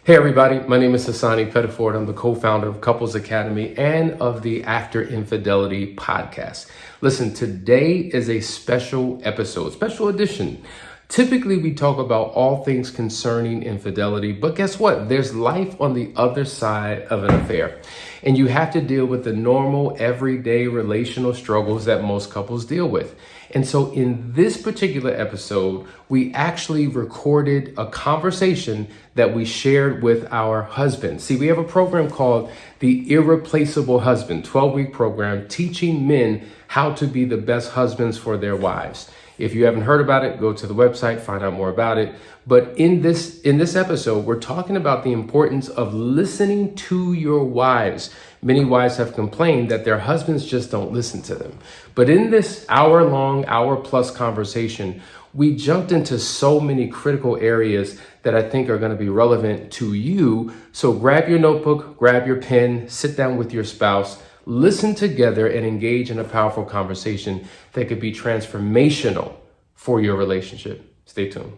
Hey everybody, my name is Hassani Pettiford. I'm the co-founder of Couples Academy and of the After Infidelity podcast. Listen, today is a special episode, special edition. Typically, we talk about all things concerning infidelity, but guess what? There's life on the other side of an affair. And you have to deal with the normal, everyday relational struggles that most couples deal with. And so in this particular episode, we actually recorded a conversation that we shared with our husbands. See, we have a program called the Irreplaceable Husband, 12-week program teaching men how to be the best husbands for their wives. If you haven't heard about it, go to the website, find out more about it. But in this episode, we're talking about the importance of listening to your wives. Many wives have complained that their husbands just don't listen to them. But in this hour-plus conversation, we jumped into so many critical areas that I think are going to be relevant to you. So grab your notebook, grab your pen, sit down with your spouse, listen together and engage in a powerful conversation that could be transformational for your relationship. Stay tuned.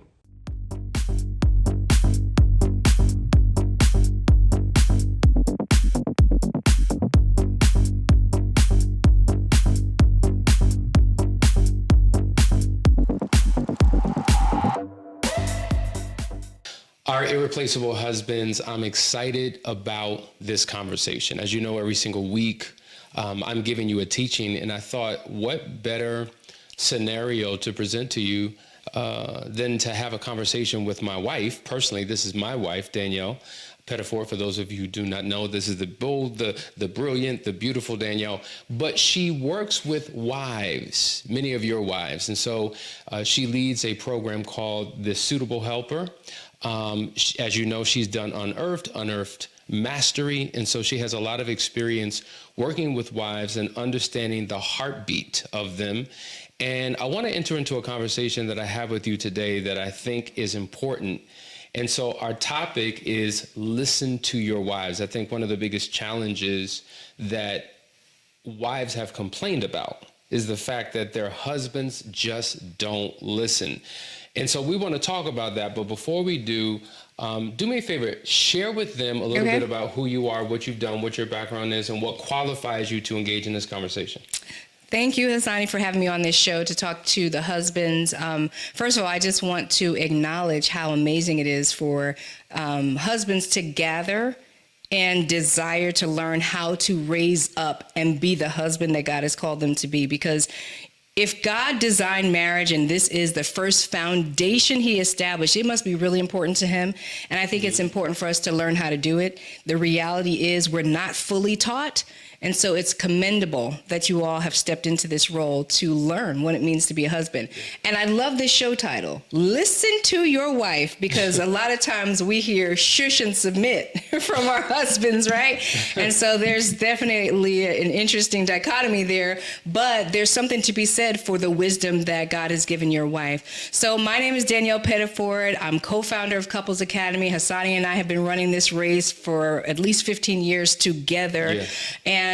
Our irreplaceable husbands, I'm excited about this conversation. As you know, every single week, I'm giving you a teaching, and I thought, what better scenario to present to you than to have a conversation with my wife. Personally, this is my wife, Danielle Pettiford. For those of you who do not know, this is the bold, the brilliant, the beautiful Danielle. But she works with wives, many of your wives. And so she leads a program called The Suitable Helper. As you know, she's done unearthed mastery. And so she has a lot of experience working with wives and understanding the heartbeat of them. And I want to enter into a conversation that I have with you today that I think is important. And so our topic is listen to your wives. I think one of the biggest challenges that wives have complained about is the fact that their husbands just don't listen. And so we want to talk about that. But before we do me a favor, share with them a little bit about who you are, what you've done, what your background is, and what qualifies you to engage in this conversation. Thank you, Hassani, for having me on this show to talk to the husbands. First of all, I just want to acknowledge how amazing it is for husbands to gather and desire to learn how to raise up and be the husband that God has called them to be. Because if God designed marriage and this is the first foundation he established, it must be really important to him. And I think it's important for us to learn how to do it. The reality is we're not fully taught. And so it's commendable that you all have stepped into this role to learn what it means to be a husband. And I love this show title, Listen to Your Wife, because a lot of times we hear shush and submit from our husbands, right? And so there's definitely an interesting dichotomy there, but there's something to be said for the wisdom that God has given your wife. So my name is Danielle Pettiford. I'm co-founder of Couples Academy. Hassani and I have been running this race for at least 15 years together. Yeah. And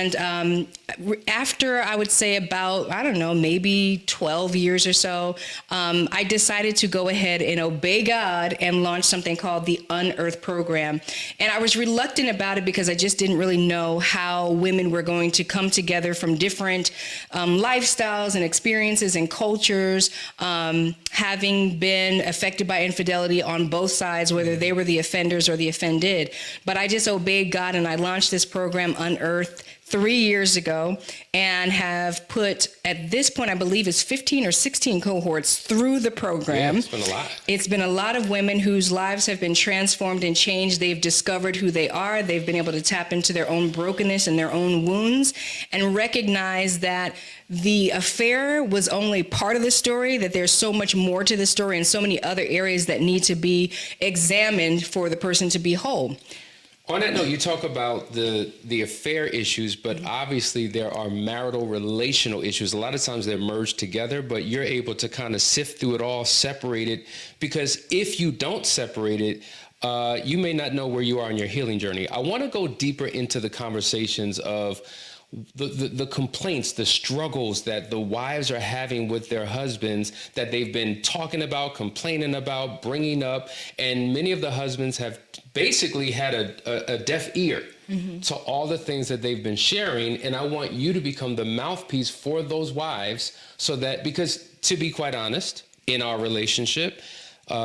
after, I would say about, maybe 12 years or so, I decided to go ahead and obey God and launch something called the Unearthed program. And I was reluctant about it because I just didn't really know how women were going to come together from different lifestyles and experiences and cultures, having been affected by infidelity on both sides, whether they were the offenders or the offended. But I just obeyed God and I launched this program, Unearthed, 3 years ago, and have put, at this point, I believe it's 15 or 16 cohorts through the program. Yeah, it's been a lot. It's been a lot of women whose lives have been transformed and changed. They've discovered who they are. They've been able to tap into their own brokenness and their own wounds and recognize that the affair was only part of the story, that there's so much more to the story and so many other areas that need to be examined for the person to be whole. On that note, you talk about the affair issues, but obviously there are marital relational issues. A lot of times they're merged together, but you're able to kind of sift through it all, separate it, because if you don't separate it, you may not know where you are in your healing journey. I want to go deeper into the conversations of the complaints, the struggles that the wives are having with their husbands that they've been talking about, complaining about, bringing up. And many of the husbands have basically had a deaf ear to all the things that they've been sharing. And I want you to become the mouthpiece for those wives so that, because to be quite honest, in our relationship,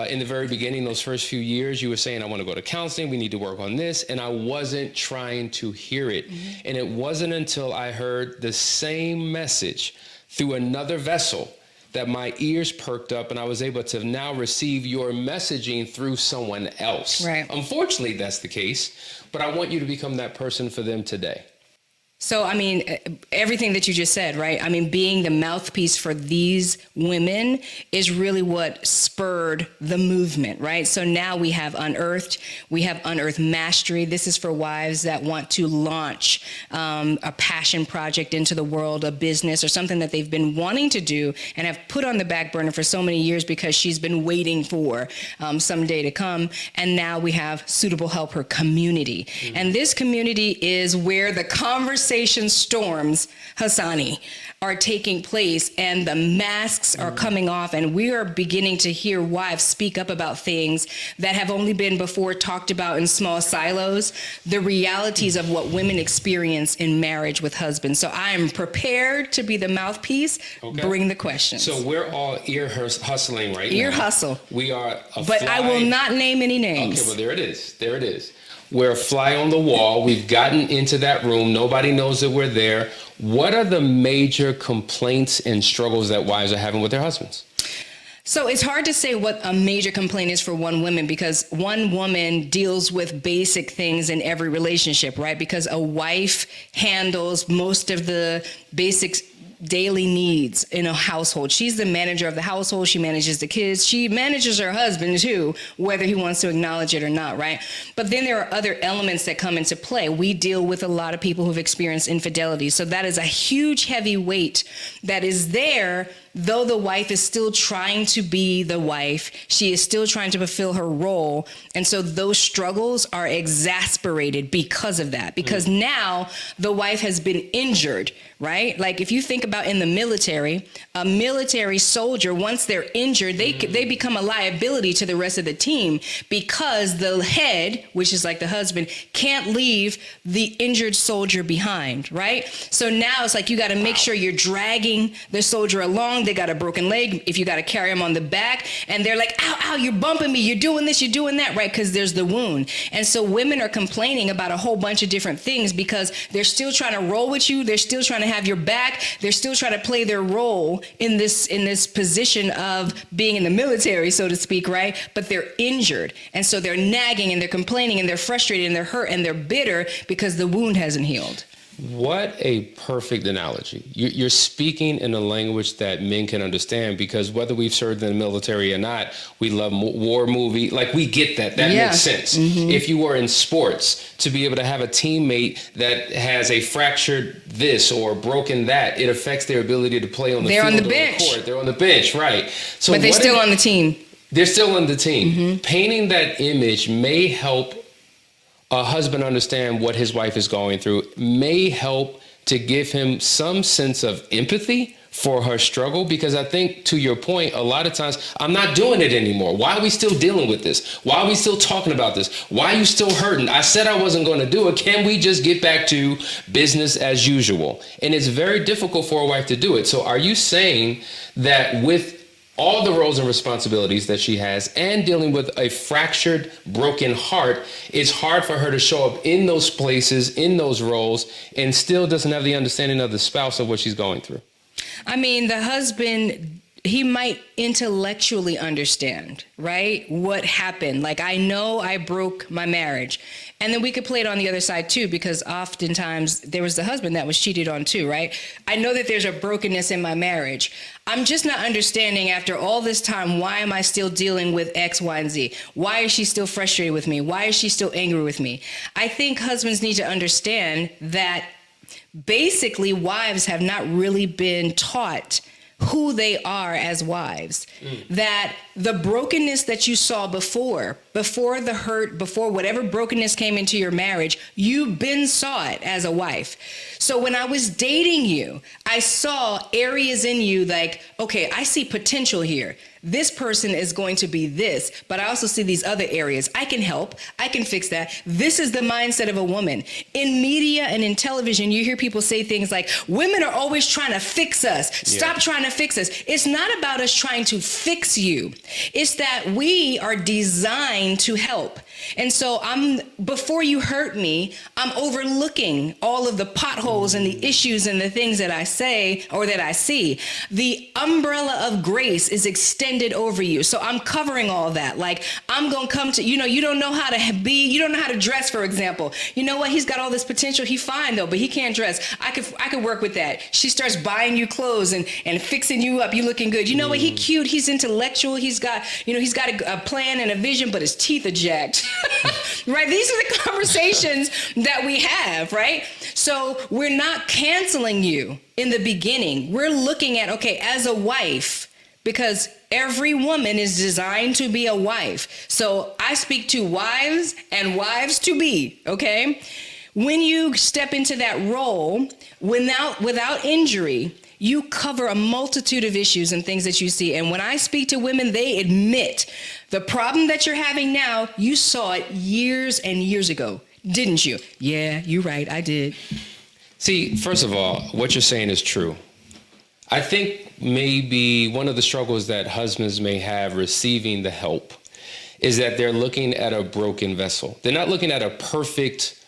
in the very beginning, those first few years, you were saying, I want to go to counseling. We need to work on this. And I wasn't trying to hear it. And it wasn't until I heard the same message through another vessel that my ears perked up and I was able to now receive your messaging through someone else. Right. Unfortunately, that's the case. But I want you to become that person for them today. So, I mean, everything that you just said, right? I mean, being the mouthpiece for these women is really what spurred the movement, right? So now we have Unearthed Mastery. This is for wives that want to launch a passion project into the world, a business or something that they've been wanting to do and have put on the back burner for so many years because she's been waiting for some day to come. And now we have Suitable Help, her community. And this community is where the conversation storms, Hassani, are taking place and the masks are coming off, and we are beginning to hear wives speak up about things that have only been before talked about in small silos, the realities of what women experience in marriage with husbands. So I am prepared to be the mouthpiece. Okay. Bring the questions. So we're all ear hustling right now. Ear hustle. We are But I will not name any names. Okay, well, there it is. There it is. We're a fly on the wall. We've gotten into that room. Nobody knows that we're there. What are the major complaints and struggles that wives are having with their husbands? So it's hard to say what a major complaint is for one woman because one woman deals with basic things in every relationship, right? Because a wife handles most of the basics daily needs in a household. She's the manager of the household. She manages the kids. She manages her husband too, whether he wants to acknowledge it or not, right? But then there are other elements that come into play. We deal with a lot of people who've experienced infidelity. So that is a huge, heavy weight that is there. Though the wife is still trying to be the wife, she is still trying to fulfill her role. And so those struggles are exasperated because of that, because now the wife has been injured, right? Like if you think about in the military, a military soldier, once they're injured, they become a liability to the rest of the team because the head, which is like the husband, can't leave the injured soldier behind, right? So now it's like you got to make sure you're dragging the soldier along. They got a broken leg. If you got to carry them on the back and they're like, ow, ow, you're bumping me. You're doing this, you're doing that, right? Because there's the wound. And so women are complaining about a whole bunch of different things because they're still trying to roll with you. They're still trying to have your back. They're still trying to play their role in this position of being in the military, so to speak, right? But they're injured. And so they're nagging and they're complaining and they're frustrated and they're hurt and they're bitter because the wound hasn't healed. What a perfect analogy. You're speaking in a language that men can understand because whether we've served in the military or not, we love war movie. Like we get that. That makes sense. Mm-hmm. If you were in sports, to be able to have a teammate that has a fractured this or broken that, it affects their ability to play on the field. They're on the bench. Court. They're on the bench, right. So but they're still on the team. They're still on the team. Mm-hmm. Painting that image may help a husband understand what his wife is going through, may help to give him some sense of empathy for her struggle. Because I think, to your point, a lot of times, I'm not doing it anymore. Why are we still dealing with this? Why are we still talking about this? Why are you still hurting? I said I wasn't going to do it. Can we just get back to business as usual? And it's very difficult for a wife to do it. So are you saying that with all the roles and responsibilities that she has and dealing with a fractured, broken heart, it's hard for her to show up in those places, in those roles, and still doesn't have the understanding of the spouse of what she's going through? I mean, the husband, he might intellectually understand, right, what happened. Like, I know I broke my marriage. And then we could play it on the other side too, because oftentimes there was the husband that was cheated on too, right? I know that there's a brokenness in my marriage. I'm just not understanding after all this time, why am I still dealing with X, Y, and Z? Why is she still frustrated with me? Why is she still angry with me? I think husbands need to understand that basically wives have not really been taught who they are as wives. That the brokenness that you saw before before the hurt, before whatever brokenness came into your marriage, you been saw it as a wife. So when I was dating you, I saw areas in you like, okay, I see potential here. This person is going to be this, but I also see these other areas. I can help. I can fix that. This is the mindset of a woman. In media and in television, you hear people say things like, women are always trying to fix us. Stop trying to fix us. It's not about us trying to fix you. It's that we are designed to help. And so before you hurt me, I'm overlooking all of the potholes and the issues and the things that I say or that I see. The umbrella of grace is extended over you. So I'm covering all that. Like, I'm going to come to, you don't know how to be, you don't know how to dress, for example. You know what? He's got all this potential. He's fine though, but he can't dress. I could work with that. She starts buying you clothes and fixing you up. You looking good. You know what? He cute. He's intellectual. He's got a plan and a vision, but his teeth are jacked. Right? These are the conversations that we have, right? So we're not canceling you in the beginning. We're looking at, okay, as a wife, because every woman is designed to be a wife. So I speak to wives and wives to be, okay? When you step into that role without injury, you cover a multitude of issues and things that you see. And when I speak to women, they admit the problem that you're having now, you saw it years and years ago, didn't you? Yeah, you're right, I did. See, first of all, what you're saying is true. I think maybe one of the struggles that husbands may have receiving the help is that they're looking at a broken vessel. They're not looking at a perfect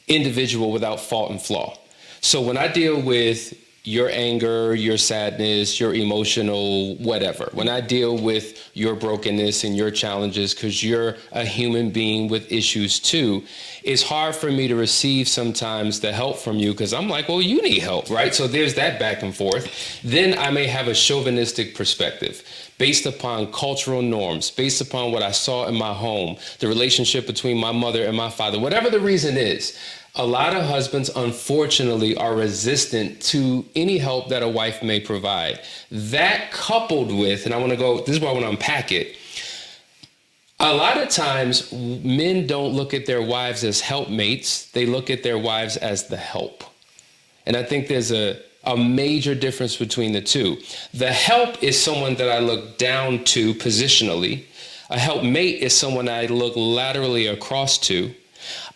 individual without fault and flaw. So when I deal with your anger, your sadness, your emotional whatever, when I deal with your brokenness and your challenges, because you're a human being with issues too, it's hard for me to receive sometimes the help from you because I'm like, well, you need help, right? So there's that back and forth. Then I may have a chauvinistic perspective based upon cultural norms, based upon what I saw in my home, the relationship between my mother and my father, whatever the reason is. A lot of husbands, unfortunately, are resistant to any help that a wife may provide. That coupled with, and this is where I want to unpack it. A lot of times, men don't look at their wives as helpmates. They look at their wives as the help. And I think there's a major difference between the two. The help is someone that I look down to positionally. A helpmate is someone I look laterally across to.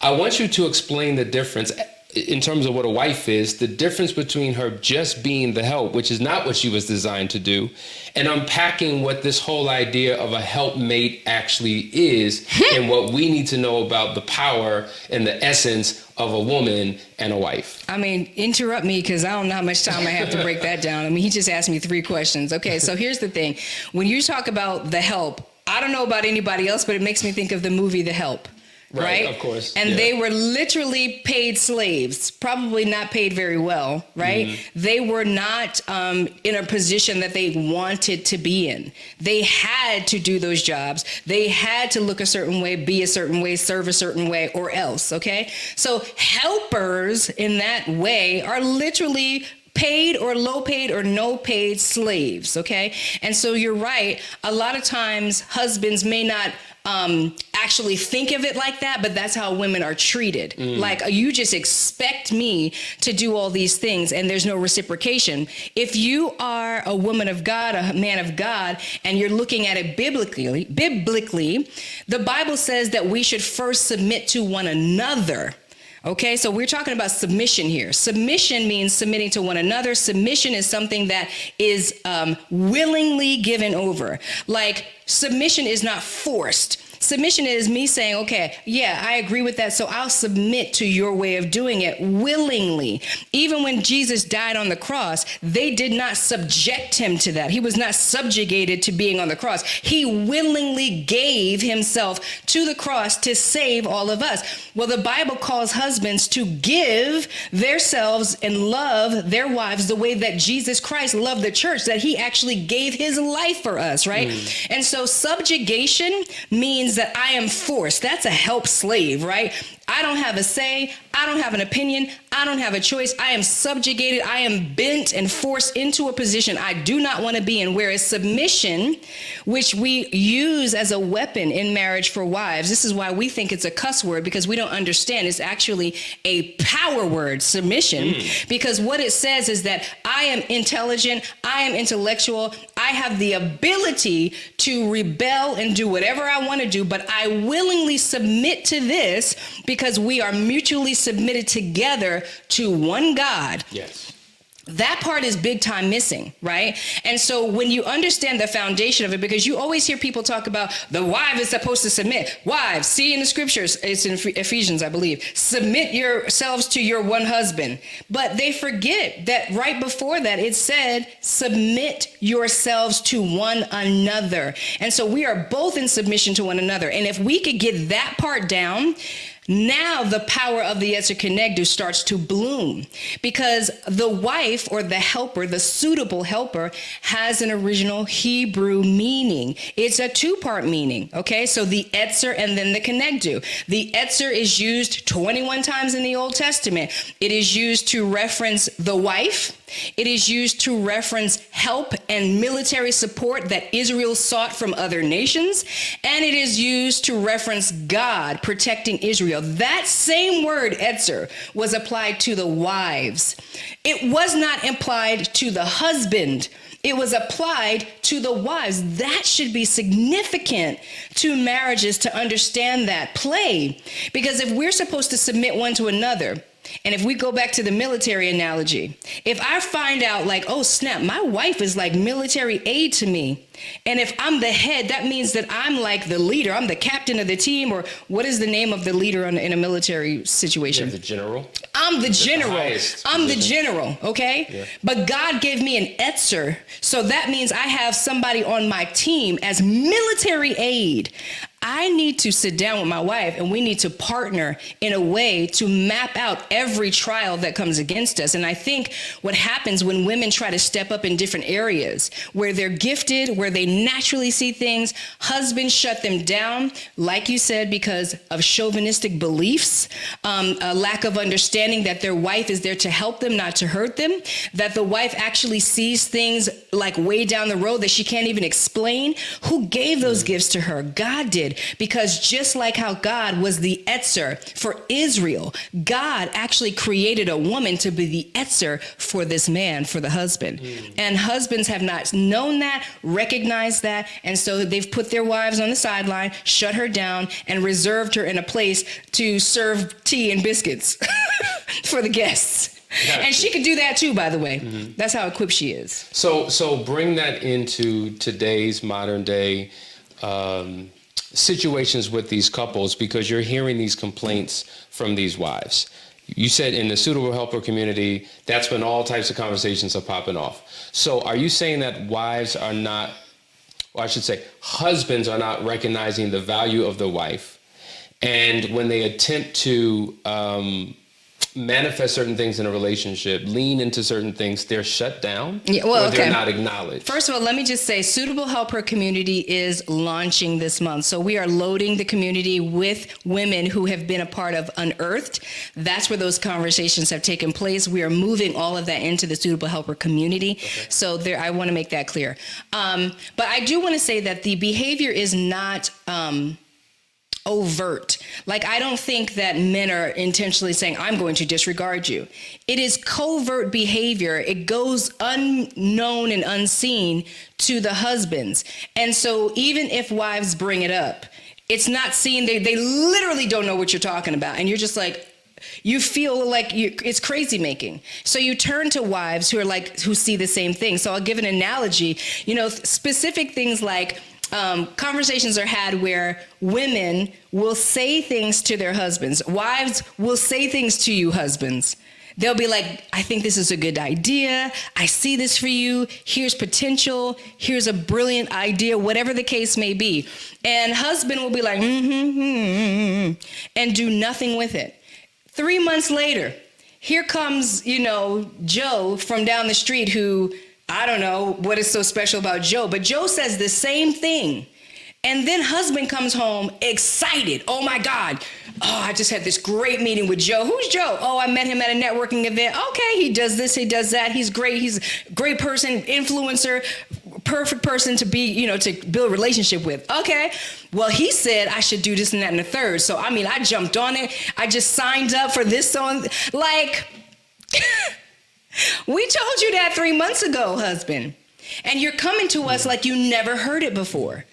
I want you to explain the difference in terms of what a wife is, the difference between her just being the help, which is not what she was designed to do, and unpacking what this whole idea of a helpmate actually is and what we need to know about the power and the essence of a woman and a wife. I mean, interrupt me because I don't know how much time I have to break that down. I mean, he just asked me 3 questions. Okay, so here's the thing. When you talk about the help, I don't know about anybody else, but it makes me think of the movie The Help. Right? Of course. And they were literally paid slaves, probably not paid very well, right? Mm-hmm. They were not in a position that they wanted to be in. They had to do those jobs. They had to look a certain way, be a certain way, serve a certain way, or else, okay? So helpers in that way are literally paid or low paid or no paid slaves, okay? And so you're right. A lot of times husbands may not actually think of it like that, but that's how women are treated. Like, you just expect me to do all these things and there's no reciprocation. If you are a woman of God, a man of God, and you're looking at it biblically, the Bible says that we should first submit to one another. Okay, so we're talking about submission here. Submission means submitting to one another. Submission is something that is willingly given over. Like, submission is not forced. Submission is me saying, okay, yeah, I agree with that, so I'll submit to your way of doing it willingly. Even when Jesus died on the cross, they did not subject him to that. He was not subjugated to being on the cross. He willingly gave himself to the cross to save all of us. Well, the Bible calls husbands to give themselves and love their wives the way that Jesus Christ loved the church, that he actually gave his life for us, right? And so subjugation means means that I am forced. That's a help slave, right? I don't have a say. I don't have an opinion. I don't have a choice. I am subjugated. I am bent and forced into a position I do not want to be in. Whereas submission, which we use as a weapon in marriage for wives, this is why we think it's a cuss word, because we don't understand it's actually a power word, submission, because what it says is that I am intelligent, I am intellectual, I have the ability to rebel and do whatever I want to do, but I willingly submit to this because we are mutually submitted together to one God. Yes. That part is big time missing, right? And so when you understand the foundation of it, because you always hear people talk about the wife is supposed to submit. Wives, see in the scriptures, it's in Ephesians, I believe, submit yourselves to your one husband. But they forget that right before that, it said, submit yourselves to one another. And so we are both in submission to one another. And if we could get that part down, now the power of the Yetzer Kenegdu starts to bloom, because the wife or the helper, the suitable helper, has an original Hebrew meaning. It's a two-part meaning, okay? So the Yetzer and then the Kenegdu. The Yetzer is used 21 times in the Old Testament. It is used to reference the wife. It is used to reference help and military support that Israel sought from other nations. And it is used to reference God protecting Israel. That same word, Etzer, was applied to the wives. It was not applied to the husband. It was applied to the wives. That should be significant to marriages to understand that play. Because if we're supposed to submit one to another, and if we go back to the military analogy, if I find out like, oh snap, my wife is like military aid to me. And if I'm the head, that means that I'm like the leader. I'm the captain of the team, or what is the name of the leader in a military situation? The general. I'm the general. I'm the position. general, okay? Yeah. But God gave me an Etzer, so that means I have somebody on my team as military aid. I need to sit down with my wife and we need to partner in a way to map out every trial that comes against us. And I think what happens when women try to step up in different areas where they're gifted, where they naturally see things, husbands shut them down, like you said, because of chauvinistic beliefs, a lack of understanding that their wife is there to help them, not to hurt them, that the wife actually sees things like way down the road that she can't even explain. Who gave those gifts to her? God did. Because just like how God was the Etzer for Israel, God actually created a woman to be the Etzer for this man, for the husband. And husbands have not known that, recognized that, and so they've put their wives on the sideline, shut her down, and reserved her in a place to serve tea and biscuits for the guests. And she could do that too, by the way. That's how equipped she is. So bring that into today's modern day situations with these couples, because you're hearing these complaints from these wives. You said in the suitable helper community, that's when all types of conversations are popping off. So are you saying that wives are not, or I should say husbands are not recognizing the value of the wife, and when they attempt to manifest certain things in a relationship, lean into certain things, they're shut down, or they're not acknowledged? First of all, let me just say, Suitable Helper Community is launching this month. So we are loading the community with women who have been a part of Unearthed. That's where those conversations have taken place. We are moving all of that into the Suitable Helper Community. Okay. So there, I want to make that clear. But I do want to say that the behavior is not overt. Like, I don't think that men are intentionally saying, I'm going to disregard you. It is covert behavior. It goes unknown and unseen to the husbands. And so even if wives bring it up, it's not seen. They literally don't know what you're talking about. And you're just like, you feel like it's crazy making. So you turn to wives who see the same thing. So I'll give an analogy, specific things like, conversations are had where women will say things to their husbands. Wives will say things to you, husbands. They'll be like, I think this is a good idea. I see this for you. Here's potential. Here's a brilliant idea, whatever the case may be. And husband will be like, and do nothing with it. 3 months later, here comes, Joe from down the street who, I don't know what is so special about Joe, but Joe says the same thing. And then husband comes home excited. Oh my God. Oh, I just had this great meeting with Joe. Who's Joe? Oh, I met him at a networking event. Okay, he does this, he does that. He's great. He's a great person, influencer, perfect person to be, to build a relationship with. Okay. Well, he said I should do this and that and the third. So, I jumped on it. I just signed up for this song. Like, we told you that 3 months ago, husband. And you're coming to us like you never heard it before.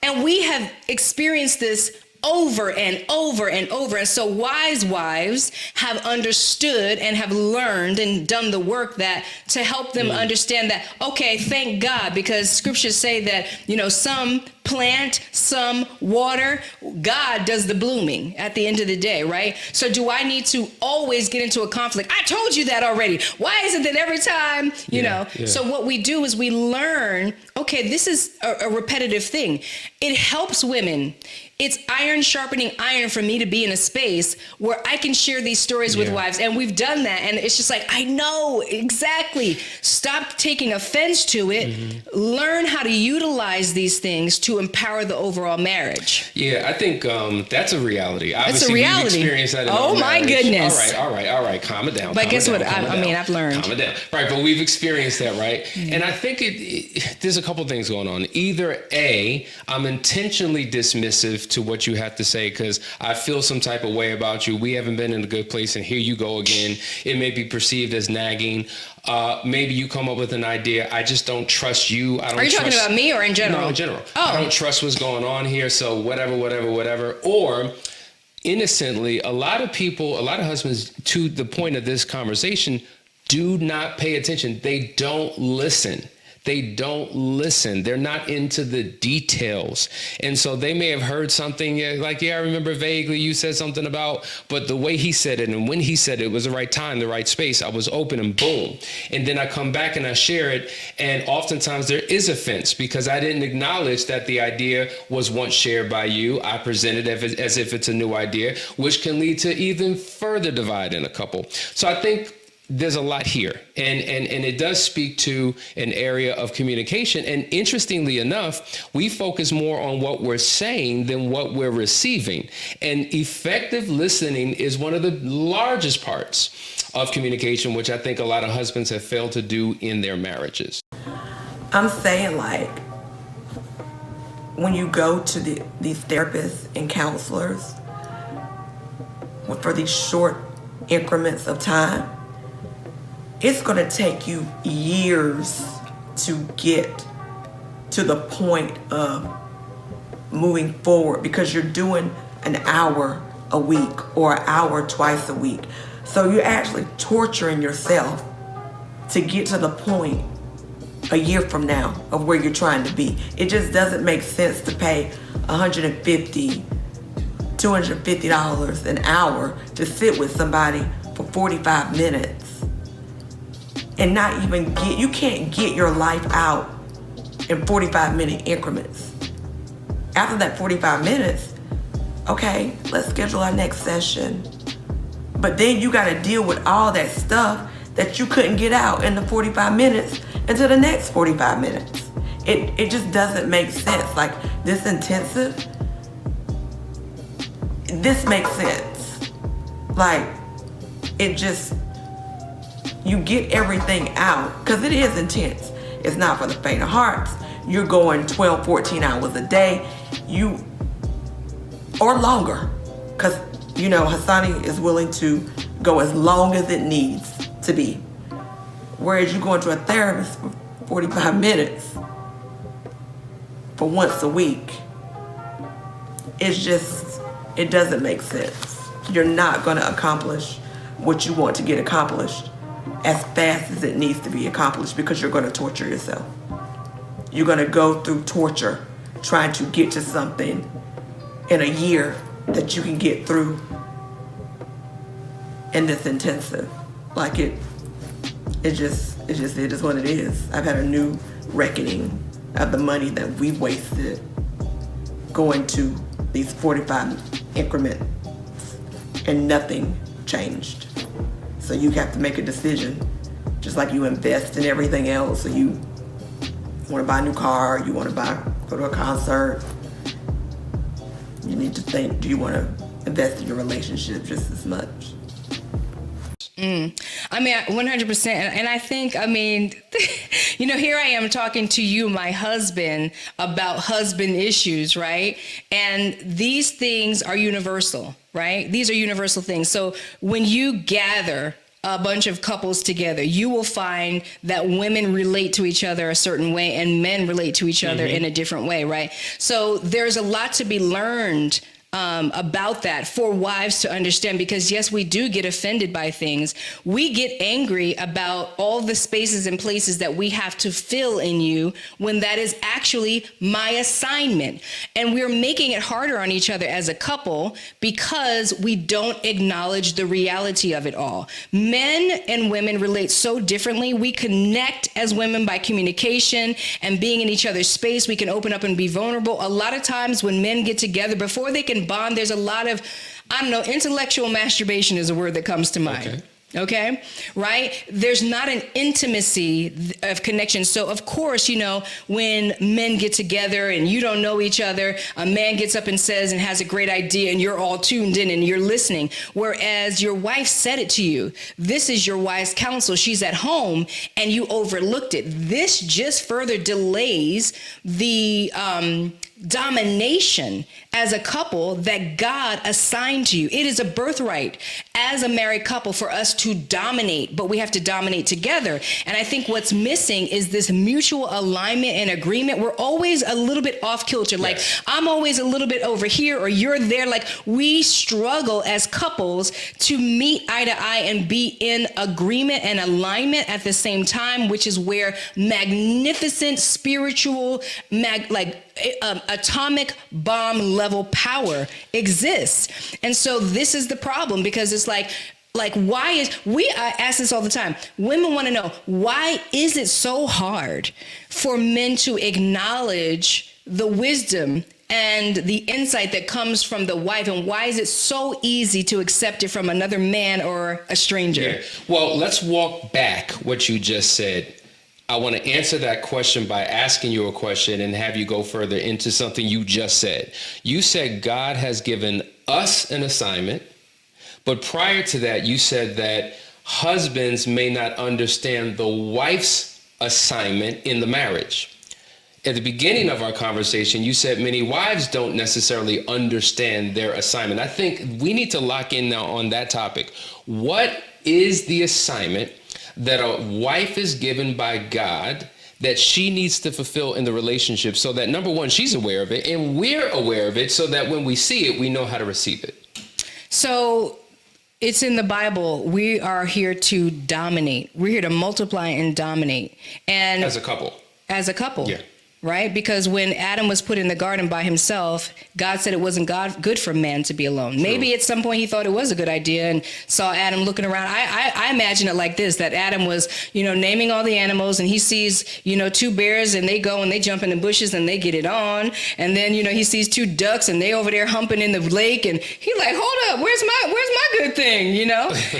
And we have experienced this over and over and over. And so wise wives have understood and have learned and done the work that to help them understand that, okay, thank God, because scriptures say that, some plant, some water, God does the blooming at the end of the day, right? So do I need to always get into a conflict? I told you that already. Why is it that every time, you know? Yeah. So what we do is we learn, okay, this is a repetitive thing. It helps women. It's iron sharpening iron for me to be in a space where I can share these stories with wives. And we've done that. And it's just like, I know exactly. Stop taking offense to it. Mm-hmm. Learn how to utilize these things to empower the overall marriage. Yeah, I think that's a reality. Obviously, it's a reality. We've experienced that in oh, our my marriage. goodness. All right. Calm it down. But guess what? I've learned. Calm it down. Right, but we've experienced that, right? Mm-hmm. And I think there's a couple things going on. Either A, I'm intentionally dismissive to what you have to say because I feel some type of way about you. We haven't been in a good place, and here you go again. It may be perceived as nagging. Maybe you come up with an idea. I just don't trust you. Are you talking about me or in general? No, in general. Oh. I don't trust what's going on here. So whatever. Or innocently, a lot of husbands, to the point of this conversation, do not pay attention. They don't listen. They're not into the details. And so they may have heard something like, I remember vaguely you said something about, but the way he said it and when he said it was the right time, the right space, I was open and boom. And then I come back and I share it. And oftentimes there is offense because I didn't acknowledge that the idea was once shared by you. I presented it as if it's a new idea, which can lead to even further divide in a couple. So I think there's a lot here, and it does speak to an area of communication. And interestingly enough, we focus more on what we're saying than what we're receiving. And effective listening is one of the largest parts of communication, which I think a lot of husbands have failed to do in their marriages. I'm saying, like, when you go to these therapists and counselors for these short increments of time, it's going to take you years to get to the point of moving forward because you're doing an hour a week or an hour twice a week. So you're actually torturing yourself to get to the point a year from now of where you're trying to be. It just doesn't make sense to pay $150, $250 an hour to sit with somebody for 45 minutes. And not even you can't get your life out in 45-minute increments. After that 45 minutes, okay, let's schedule our next session. But then you gotta deal with all that stuff that you couldn't get out in the 45 minutes into the next 45 minutes. It just doesn't make sense. Like this intensive, this makes sense. Like it just, you get everything out because it is intense. It's not for the faint of hearts. You're going 12, 14 hours a day, or longer, because Hassani is willing to go as long as it needs to be. Whereas you going to a therapist for 45 minutes for once a week, it doesn't make sense. You're not going to accomplish what you want to get accomplished as fast as it needs to be accomplished because you're going to torture yourself. You're going to go through torture trying to get to something in a year that you can get through in this intensive. Like it is what it is. I've had a new reckoning of the money that we've wasted going to these 45 increments and nothing changed. So you have to make a decision, just like you invest in everything else. So you want to buy a new car, you want to go to a concert, You need to think, do you want to invest in your relationship just as much? I mean, 100%. And I think, I mean, here I am talking to you, my husband, about husband issues, right? And these things are universal, right? These are universal things. So when you gather a bunch of couples together, you will find that women relate to each other a certain way and men relate to each other in a different way, right? So there's a lot to be learned about that for wives to understand, because yes, we do get offended by things. We get angry about all the spaces and places that we have to fill in you when that is actually my assignment. And we're making it harder on each other as a couple because we don't acknowledge the reality of it all. Men and women relate so differently. We connect as women by communication and being in each other's space. We can open up and be vulnerable. A lot of times when men get together, before they can bond, there's a lot of, intellectual masturbation is a word that comes to mind. Okay, right? There's not an intimacy of connection. So of course, when men get together and you don't know each other, a man gets up and says and has a great idea and you're all tuned in and you're listening. Whereas your wife said it to you. This is your wise counsel. She's at home and you overlooked it. This just further delays the domination as a couple that God assigned to you. It is a birthright as a married couple for us to dominate, but we have to dominate together. And I think what's missing is this mutual alignment and agreement. We're always a little bit off kilter. Like I'm always a little bit over here or you're there. Like we struggle as couples to meet eye to eye and be in agreement and alignment at the same time, which is where magnificent spiritual, atomic bomb level power exists. And so this is the problem, because it's like why is, I ask this all the time. Women want to know, why is it so hard for men to acknowledge the wisdom and the insight that comes from the wife, and why is it so easy to accept it from another man or a stranger? Yeah. Well, let's walk back what you just said. I want to answer that question by asking you a question and have you go further into something you just said. You said God has given us an assignment, but prior to that, you said that husbands may not understand the wife's assignment in the marriage. At the beginning of our conversation, you said many wives don't necessarily understand their assignment. I think we need to lock in now on that topic. What is the assignment that a wife is given by God that she needs to fulfill in the relationship, so that number one, she's aware of it and we're aware of it, so that when we see it, we know how to receive it? So it's in the Bible. We are here to dominate. We're here to multiply and dominate. And as a couple. Yeah. Right? Because when Adam was put in the garden by himself, God said it wasn't good for man to be alone. True. Maybe at some point he thought it was a good idea and saw Adam looking around. I imagine it like this, that Adam was, naming all the animals, and he sees, two bears, and they go and they jump in the bushes and they get it on. And then, he sees two ducks and they over there humping in the lake, and he like, hold up, where's my good thing,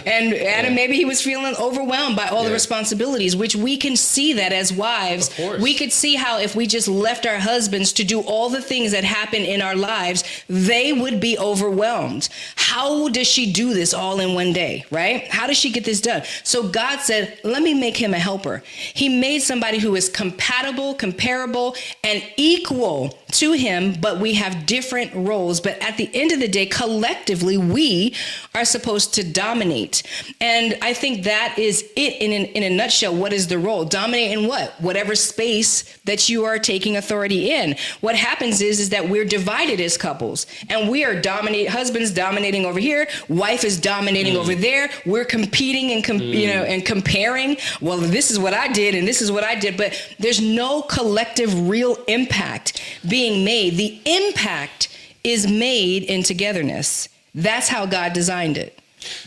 And Adam, maybe he was feeling overwhelmed by all the responsibilities, which we can see that as wives. Of course. We could see how if we just left our husbands to do all the things that happen in our lives, they would be overwhelmed. How does she do this all in one day, right? How does she get this done? So God said, let me make him a helper. He made somebody who is compatible, comparable, and equal to him, but we have different roles. But at the end of the day, collectively, we are supposed to dominate. And I think that is it in a nutshell. What is the role? Dominate in what? Whatever space that you are taking authority in. What happens is that we're divided as couples, and we are husbands dominating over here, wife is dominating over there. We're competing and and comparing. Well, this is what I did and this is what I did, but there's no collective real impact being made. The impact is made in togetherness. That's how God designed it.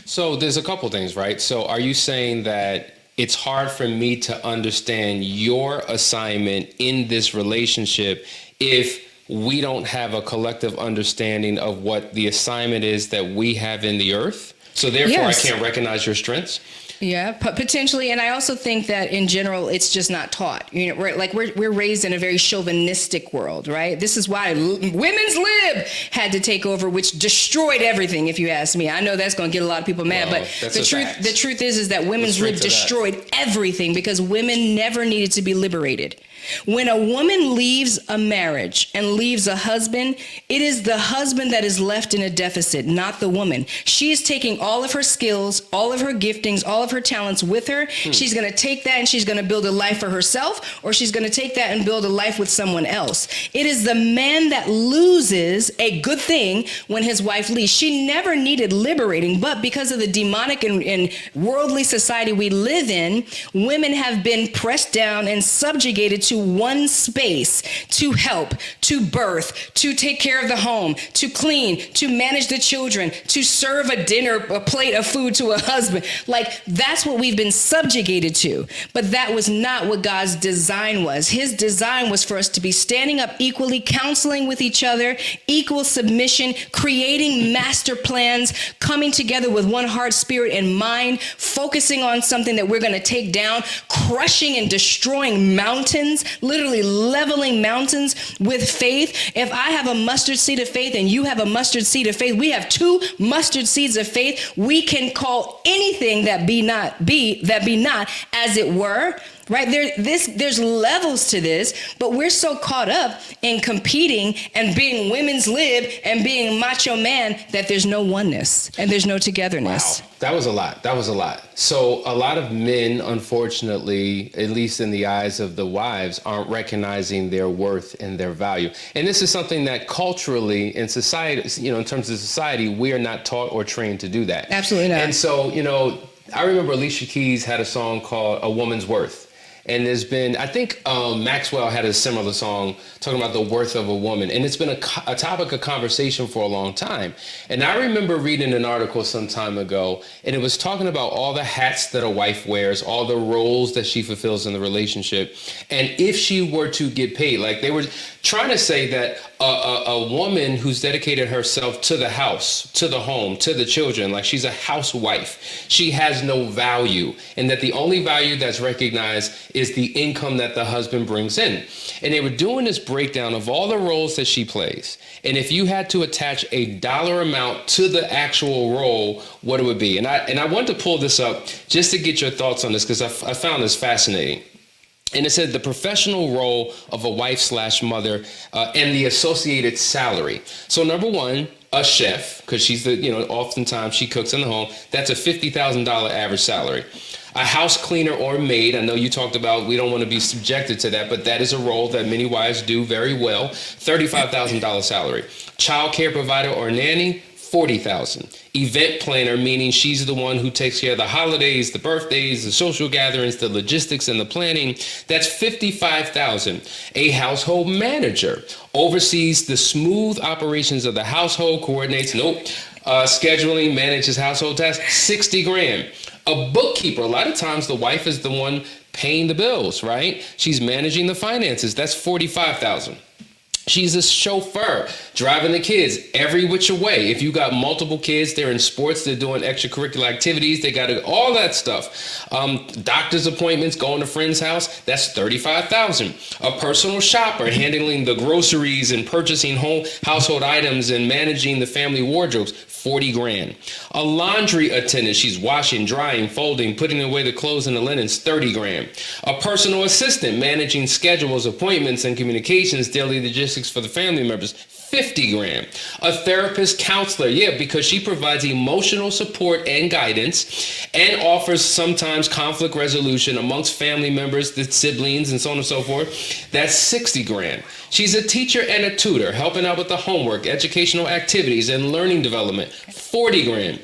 So there's a couple things, right? So are you saying that it's hard for me to understand your assignment in this relationship if we don't have a collective understanding of what the assignment is that we have in the earth? So therefore, Yes. I can't recognize your strengths. Yeah, potentially, and I also think that in general, it's just not taught. You know, we're raised in a very chauvinistic world, right? This is why women's lib had to take over, which destroyed everything. If you ask me, I know that's going to get a lot of people mad, Well, but the truth is that women's lib destroyed everything because women never needed to be liberated. When a woman leaves a marriage and leaves a husband, it is the husband that is left in a deficit, not the woman. She is taking all of her skills, all of her giftings, all of her talents with her. She's going to take that and she's going to build a life for herself, or she's going to take that and build a life with someone else. It is the man that loses a good thing when his wife leaves. She never needed liberating, but because of the demonic and worldly society we live in, women have been pressed down and subjugated to one space to help, to birth, to take care of the home, to clean, to manage the children, to serve a dinner, a plate of food to a husband. Like, that's what we've been subjugated to. But that was not what God's design was. His design was for us to be standing up equally, counseling with each other, equal submission, creating master plans, coming together with one heart, spirit, and mind, focusing on something that we're going to take down, crushing and destroying mountains, literally leveling mountains with faith. If I have a mustard seed of faith and you have a mustard seed of faith, we have two mustard seeds of faith. We can call anything that be not as it were. Right? There's levels to this, but we're so caught up in competing and being women's lib and being macho man that there's no oneness and there's no togetherness. Wow, that was a lot. So a lot of men, unfortunately, at least in the eyes of the wives, aren't recognizing their worth and their value. And this is something that culturally in society, in terms of society, we are not taught or trained to do that. Absolutely not. And so, I remember Alicia Keys had a song called A Woman's Worth. And there's been, I think Maxwell had a similar song talking about the worth of a woman. And it's been a topic of conversation for a long time. And I remember reading an article some time ago, and it was talking about all the hats that a wife wears, all the roles that she fulfills in the relationship. And if she were to get paid, like they were trying to say that a woman who's dedicated herself to the house, to the home, to the children, like she's a housewife, she has no value, and that the only value that's recognized is the income that the husband brings in. And they were doing this breakdown of all the roles that she plays. And if you had to attach a dollar amount to the actual role, what it would be. And I want to pull this up just to get your thoughts on this, because I found this fascinating. And it said the professional role of a wife/mother and the associated salary. So number one, a chef, because she's oftentimes she cooks in the home. That's a $50,000 average salary. A house cleaner or maid. I know you talked about we don't want to be subjected to that, but that is a role that many wives do very well. $35,000 salary. Child care provider or nanny, $40,000. Event planner, meaning she's the one who takes care of the holidays, the birthdays, the social gatherings, the logistics and the planning. That's $55,000. A household manager oversees the smooth operations of the household, coordinates, scheduling, manages household tasks, $60,000. A bookkeeper, a lot of times the wife is the one paying the bills, right? She's managing the finances. That's $45,000. She's a chauffeur, driving the kids every which way. If you got multiple kids, they're in sports, they're doing extracurricular activities, they got all that stuff. Doctor's appointments, going to friend's house, that's $35,000. A personal shopper, handling the groceries and purchasing household items and managing the family wardrobes, $40,000. A laundry attendant, she's washing, drying, folding, putting away the clothes and the linens, $30,000. A personal assistant, managing schedules, appointments, and communications, daily logistics for the family members, $50,000. A therapist counselor, because she provides emotional support and guidance and offers sometimes conflict resolution amongst family members, the siblings, and so on and so forth. That's $60,000. She's a teacher and a tutor, helping out with the homework, educational activities, and learning development, $40,000.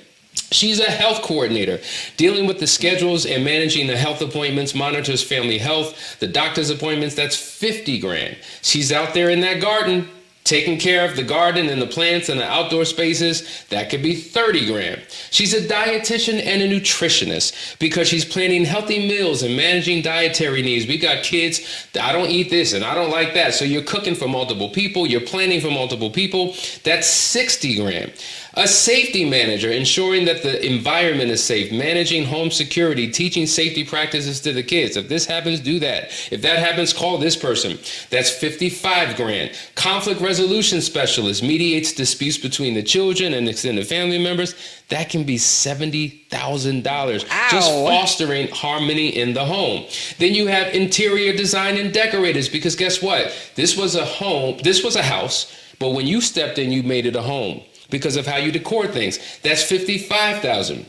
She's a health coordinator, dealing with the schedules and managing the health appointments, monitors family health, the doctor's appointments, that's $50,000. She's out there in that garden, taking care of the garden and the plants and the outdoor spaces, that could be $30,000. She's a dietitian and a nutritionist because she's planning healthy meals and managing dietary needs. We got kids, I don't eat this and I don't like that. So you're cooking for multiple people, you're planning for multiple people, that's $60,000. A safety manager, ensuring that the environment is safe, managing home security, teaching safety practices to the kids. If this happens, do that. If that happens, call this person. That's $55,000. Conflict resolution specialist, mediates disputes between the children and extended family members. That can be $70,000. Just fostering harmony in the home. Then you have interior design and decorators, because guess what? This was a house, but when you stepped in, you made it a home because of how you decor things. That's $55,000.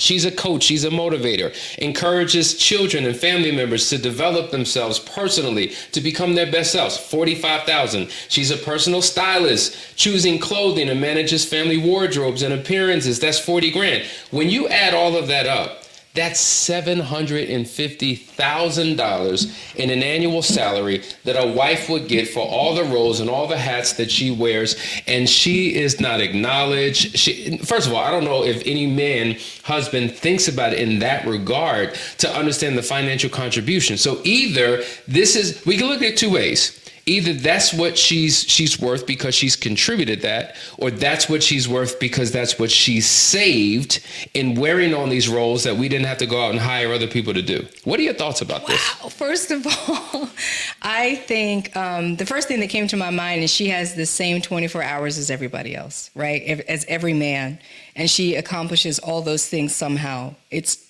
She's a coach, she's a motivator, encourages children and family members to develop themselves personally to become their best selves. $45,000. She's a personal stylist, choosing clothing and manages family wardrobes and appearances. That's $40,000. When you add all of that up, that's $750,000 in an annual salary that a wife would get for all the roles and all the hats that she wears, and she is not acknowledged. First of all, I don't know if any husband thinks about it in that regard to understand the financial contribution. So either we can look at it two ways. Either that's what she's worth because she's contributed that, or that's what she's worth because that's what she's saved in wearing on these roles that we didn't have to go out and hire other people to do. What are your thoughts about this? First of all, I think the first thing that came to my mind is she has the same 24 hours as everybody else, right? As every man. And she accomplishes all those things somehow. It's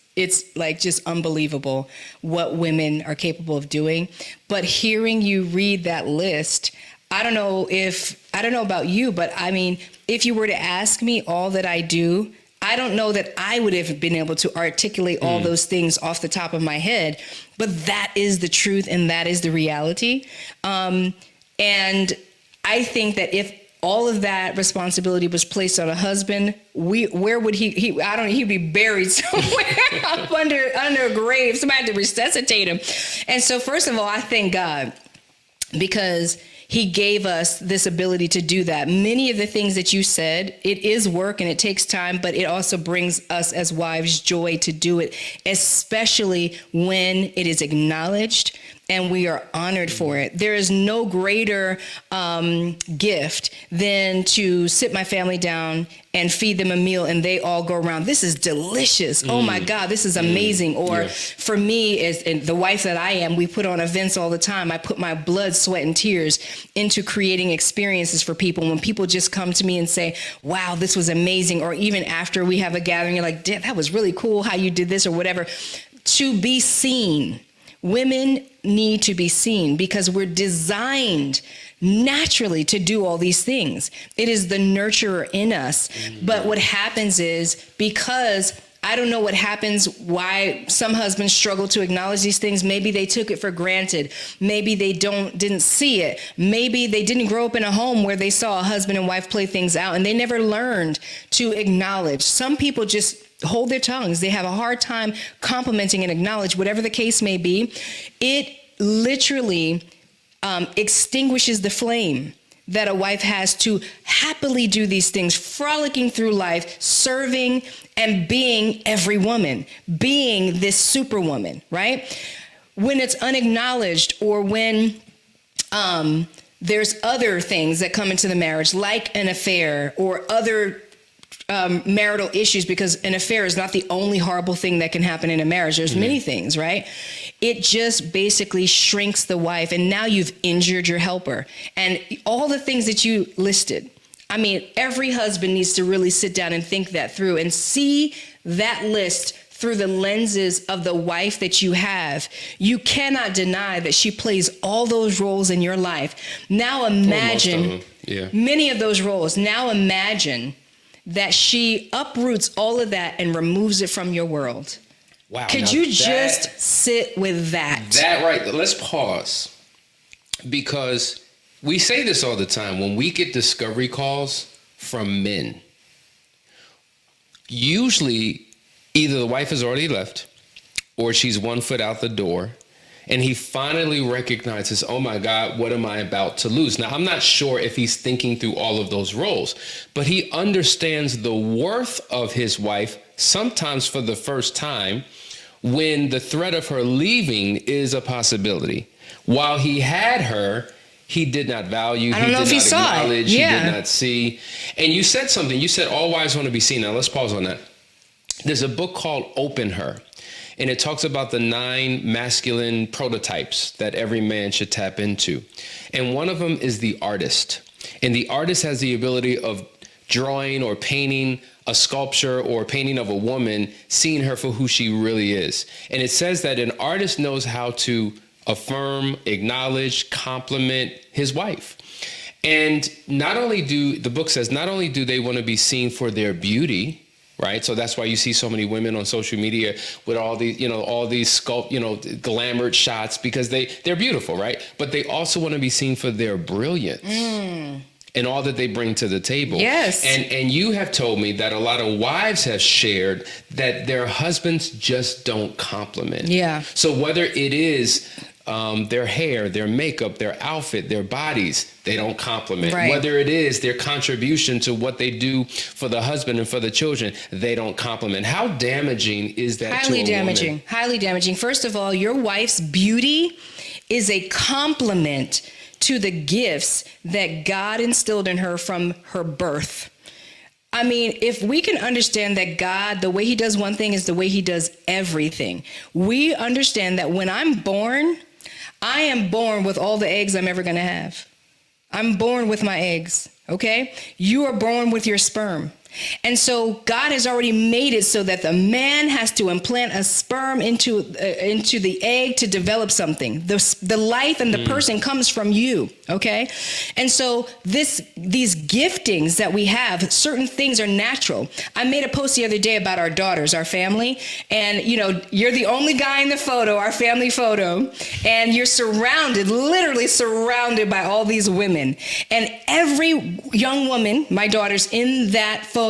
like just unbelievable what women are capable of doing. But hearing you read that list, I don't know about you, but I mean, if you were to ask me all that I do, I don't know that I would have been able to articulate all those things off the top of my head, but that is the truth and that is the reality. And I think that if all of that responsibility was placed on a husband, where would he I don't know, he'd be buried somewhere up under a grave. Somebody had to resuscitate him. And so first of all, I thank God because he gave us this ability to do that. Many of the things that you said, it is work and it takes time, but it also brings us as wives joy to do it, especially when it is acknowledged and we are honored for it. There is no greater gift than to sit my family down and feed them a meal and they all go around, this is delicious. Oh my God, this is amazing. Or for me, as the wife that I am, we put on events all the time. I put my blood, sweat, and tears into creating experiences for people. When people just come to me and say, wow, this was amazing. Or even after we have a gathering, you're like, that was really cool how you did this or whatever. To be seen. Women need to be seen because we're designed naturally to do all these things. It is the nurturer in us. But what happens is, because I don't know what happens, why some husbands struggle to acknowledge these things. Maybe they took it for granted. Maybe they didn't see it. Maybe they didn't grow up in a home where they saw a husband and wife play things out and they never learned to acknowledge. Some people just hold their tongues. They have a hard time complimenting and acknowledge, whatever the case may be. It literally extinguishes the flame that a wife has to happily do these things, frolicking through life, serving and being every woman, being this superwoman, right? When it's unacknowledged, or when there's other things that come into the marriage, like an affair or other marital issues, because an affair is not the only horrible thing that can happen in a marriage. There's many things, right? It just basically shrinks the wife, and now you've injured your helper. And all the things that you listed, I mean, every husband needs to really sit down and think that through and see that list through the lenses of the wife that you have. You cannot deny that she plays all those roles in your life. Now imagine many of those roles. Now imagine that she uproots all of that and removes it from your world. Wow. Could you just sit with that? That right. Let's pause. Because we say this all the time. When we get discovery calls from men, usually either the wife has already left or she's 1 foot out the door, and he finally recognizes, oh my God, what am I about to lose? Now, I'm not sure if he's thinking through all of those roles, but he understands the worth of his wife, sometimes for the first time, when the threat of her leaving is a possibility. While he had her, he did not value, I don't know if he saw it. acknowledge, Yeah. he did not see. And you said something. You said all wives want to be seen. Now let's pause on that. There's a book called Open Her, and it talks about the 9 masculine prototypes that every man should tap into. And one of them is the artist. And the artist has the ability of drawing or painting a sculpture or painting of a woman, seeing her for who she really is. And it says that an artist knows how to affirm, acknowledge, compliment his wife. And the book says, not only do they want to be seen for their beauty, right? So that's why you see so many women on social media with all these glamored shots, because they're beautiful, right? But they also want to be seen for their brilliance and all that they bring to the table. Yes. And you have told me that a lot of wives have shared that their husbands just don't compliment. Yeah. So whether it is their hair, their makeup, their outfit, their bodies, they don't compliment. Right. Whether it is their contribution to what they do for the husband and for the children, they don't compliment. How damaging is that to a woman? Highly damaging. First of all, your wife's beauty is a compliment to the gifts that God instilled in her from her birth. I mean, if we can understand that God, the way he does one thing is the way he does everything. We understand that when I'm born, I am born with all the eggs I'm ever going to have. I'm born with my eggs, okay? You are born with your sperm. And so God has already made it so that the man has to implant a sperm into the egg to develop something. The life and the person comes from you, okay? And so these giftings that we have, certain things are natural. I made a post the other day about our daughters, our family, and you're the only guy in the photo, our family photo, and you're literally surrounded by all these women. And every young woman, my daughters in that photo,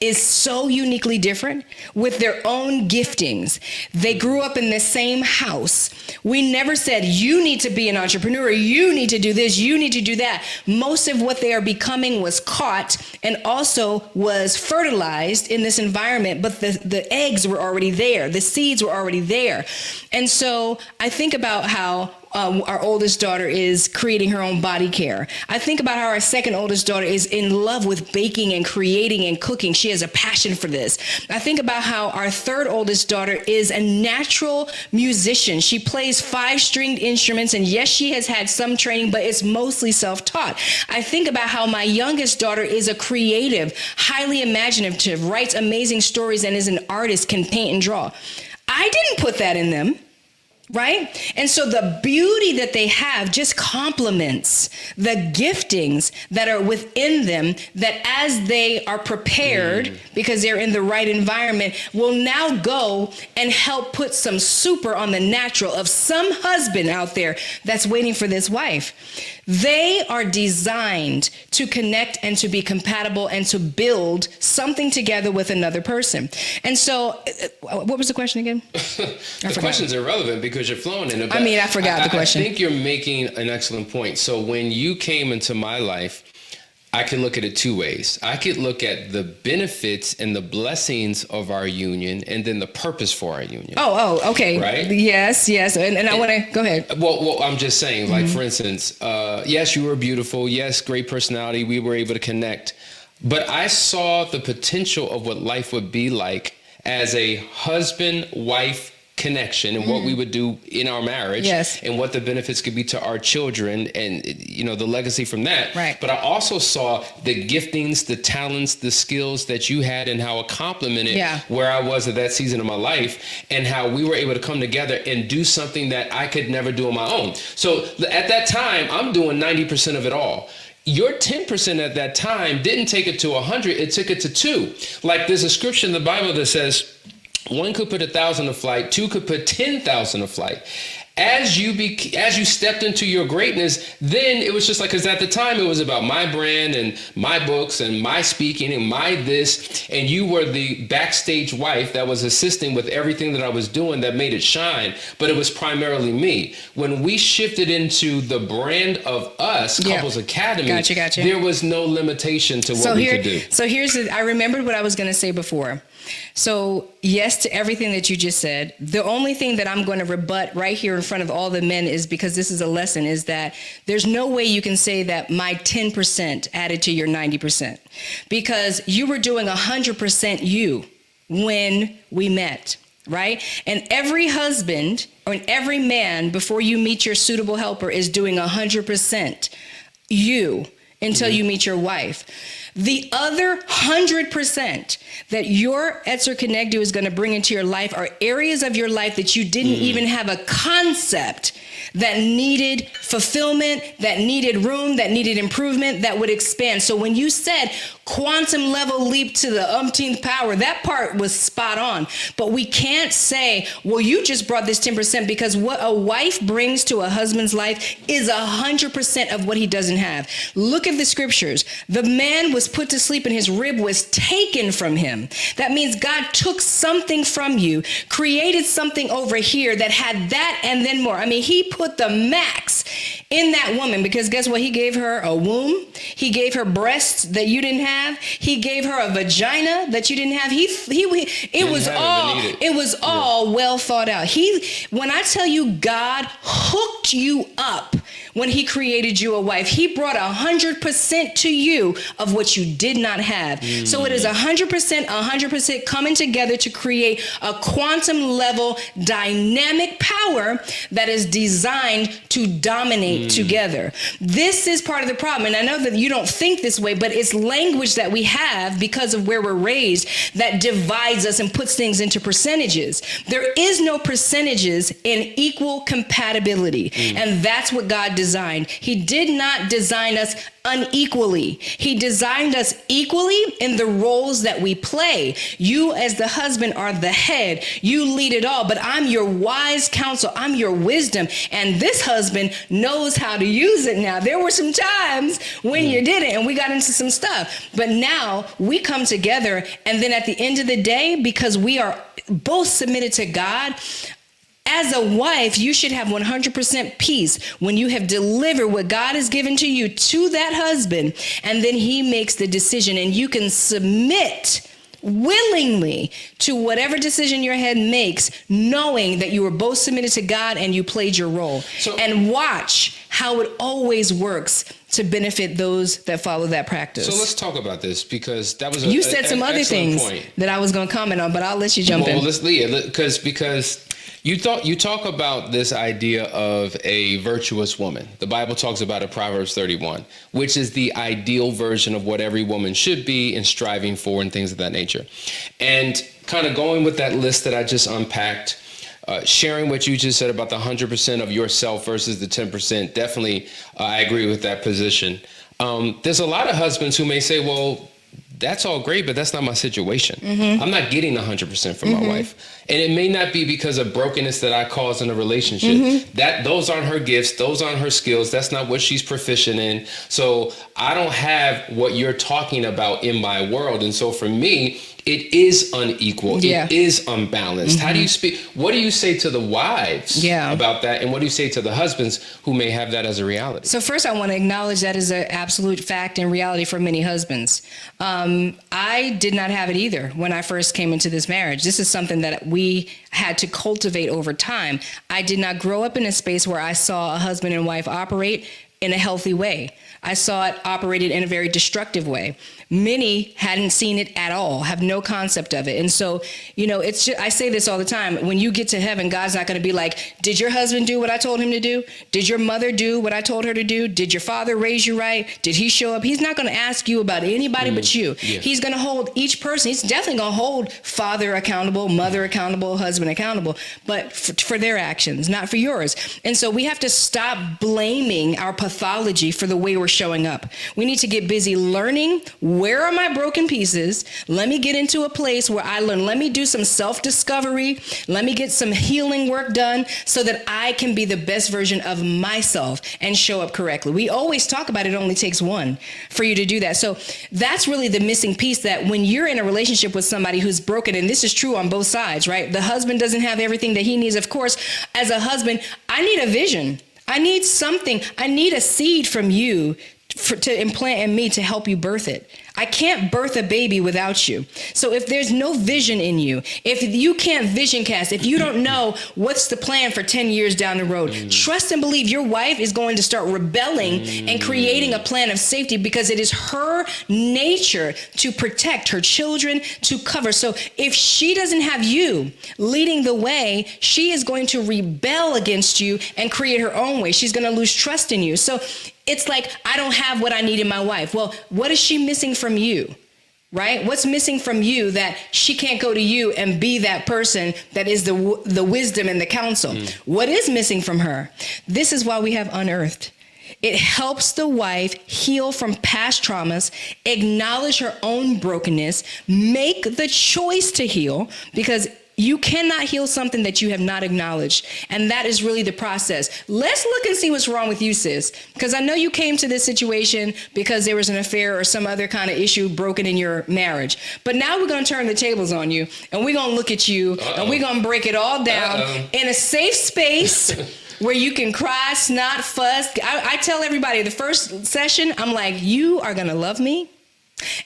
is so uniquely different with their own giftings. They grew up in the same house. We never said, you need to be an entrepreneur, you need to do this, you need to do that. Most of what they are becoming was caught and also was fertilized in this environment, but the eggs were already there, the seeds were already there. And so I think about how our oldest daughter is creating her own body care. I think about how our second oldest daughter is in love with baking and creating and cooking. She has a passion for this. I think about how our third oldest daughter is a natural musician. She plays 5-stringed instruments, and yes, she has had some training, but it's mostly self-taught. I think about how my youngest daughter is a creative, highly imaginative, writes amazing stories, and is an artist, can paint and draw. I didn't put that in them. Right? And so the beauty that they have just complements the giftings that are within them, that as they are prepared because they're in the right environment, will now go and help put some super on the natural of some husband out there that's waiting for this wife. They are designed to connect and to be compatible and to build something together with another person. And so, what was the question again? The question's irrelevant because you're flowing in it. I forgot the question. I think you're making an excellent point. So when you came into my life, I could look at it 2 ways. I could look at the benefits and the blessings of our union, and then the purpose for our union. Oh, okay. Right? Yes. And I want to go ahead. Well, I'm just saying, like, for instance, yes, you were beautiful. Yes, great personality. We were able to connect. But I saw the potential of what life would be like as a husband-wife connection and what we would do in our marriage, yes, and what the benefits could be to our children and the legacy from that. Right. But I also saw the giftings, the talents, the skills that you had, and how it complemented where I was at that season of my life, and how we were able to come together and do something that I could never do on my own. So at that time, I'm doing 90% of it all. Your 10% at that time didn't take it to 100, it took it to 2. Like, there's a scripture in the Bible that says, 1 could put 1,000 to flight, 2 could put 10,000 to flight. As you stepped into your greatness, then it was just like, because at the time it was about my brand and my books and my speaking and my this, and you were the backstage wife that was assisting with everything that I was doing that made it shine, but it was primarily me. When we shifted into the brand of us, Couples Academy, Gotcha. there was no limitation to what we could do. So I remembered what I was going to say before. So yes to everything that you just said. The only thing that I'm going to rebut right here in front of all the men is, because this is a lesson, is that there's no way you can say that my 10% added to your 90%, because you were doing 100% you when we met, right? And every husband or every man before you meet your suitable helper is doing 100% you until you meet your wife. The other 100% that your Etzer Kenegdu is going to bring into your life are areas of your life that you didn't even have a concept that needed fulfillment, that needed room, that needed improvement, that would expand. So when you said quantum level leap to the umpteenth power, that part was spot on. But we can't say, well, you just brought this 10%, because what a wife brings to a husband's life is 100% of what he doesn't have. Look at the scriptures. The man was put to sleep and his rib was taken from him. That means God took something from you, created something over here that had that and then more. I mean, he put the max in that woman, because guess what? He gave her a womb. He gave her breasts that you didn't have. He gave her a vagina that you didn't have. It was all well thought out. When I tell you God hooked you up when he created you a wife, he brought 100% to you of what you did not have. So it is 100% coming together to create a quantum level dynamic power that is designed to dominate together. This is part of the problem. And I know that you don't think this way, but it's language that we have because of where we're raised that divides us and puts things into percentages. There is no percentages in equal compatibility. And that's what God designed. He did not design us unequally. He designed us equally in the roles that we play. You as the husband are the head. You lead it all, but I'm your wise counsel. I'm your wisdom. And this husband knows how to use it now. There were some times when you didn't, and we got into some stuff. But now we come together, and then at the end of the day, because we are both submitted to God, as a wife, you should have 100% peace when you have delivered what God has given to you to that husband, and then he makes the decision, and you can submit willingly to whatever decision your head makes, knowing that you were both submitted to God and you played your role. And watch how it always works to benefit those that follow that practice. So let's talk about this, because that was you said some other things point that I was going to comment on, but I'll let you jump in. Well, let's Leah, because you talk about this idea of a virtuous woman. The Bible talks about it, Proverbs 31, which is the ideal version of what every woman should be and striving for and things of that nature. And kind of going with that list that I just unpacked, sharing what you just said about the 100% of yourself versus the 10%, definitely I agree with that position. There's a lot of husbands who may say, well, that's all great, but that's not my situation. I'm not getting 100% from my wife. And it may not be because of brokenness that I caused in a relationship. Those aren't her gifts. Those aren't her skills. That's not what she's proficient in. So I don't have what you're talking about in my world. And so for me, it is unequal. It is unbalanced. How do you speak? What do you say to the wives about that? And what do you say to the husbands who may have that as a reality? So first, I want to acknowledge that is an absolute fact and reality for many husbands. I did not have it either when I first came into this marriage. This is something that we had to cultivate over time. I did not grow up in a space where I saw a husband and wife operate in a healthy way. I saw it operated in a very destructive way. Many hadn't seen it at all, have no concept of it. And so, it's just, I say this all the time. When you get to heaven, God's not going to be like, did your husband do what I told him to do? Did your mother do what I told her to do? Did your father raise you right? Did he show up? He's not going to ask you about anybody but you. He's going to hold each person. He's definitely going to hold father accountable, mother accountable, husband accountable, but for their actions, not for yours. And so we have to stop blaming our pathology for the way we're showing up. We need to get busy learning, where are my broken pieces? Let me get into a place where I learn. Let me do some self-discovery. Let me get some healing work done so that I can be the best version of myself and show up correctly. We always talk about it only takes one for you to do that. So that's really the missing piece, that when you're in a relationship with somebody who's broken, and this is true on both sides, right? The husband doesn't have everything that he needs. Of course, as a husband, I need a vision. I need something. I need a seed from you to implant in me to help you birth it. I can't birth a baby without you. So if there's no vision in you, if you can't vision cast, if you don't know what's the plan for 10 years down the road, trust and believe your wife is going to start rebelling and creating a plan of safety, because it is her nature to protect her children, to cover. So if she doesn't have you leading the way, she is going to rebel against you and create her own way. She's going to lose trust in you. So it's like, I don't have what I need in my wife. Well, what is she missing from you, right? What's missing from you that she can't go to you and be that person that is the wisdom and the counsel? What is missing from her? This is why we have Unearthed. It helps the wife heal from past traumas, acknowledge her own brokenness, make the choice to heal, because you cannot heal something that you have not acknowledged. And that is really the process. Let's look and see what's wrong with you, sis. Because I know you came to this situation because there was an affair or some other kind of issue broken in your marriage. But now we're going to turn the tables on you, and we're going to look at you, and we're going to break it all down in a safe space where you can cry, snot, fuss. I tell everybody the first session, I'm like, you are going to love me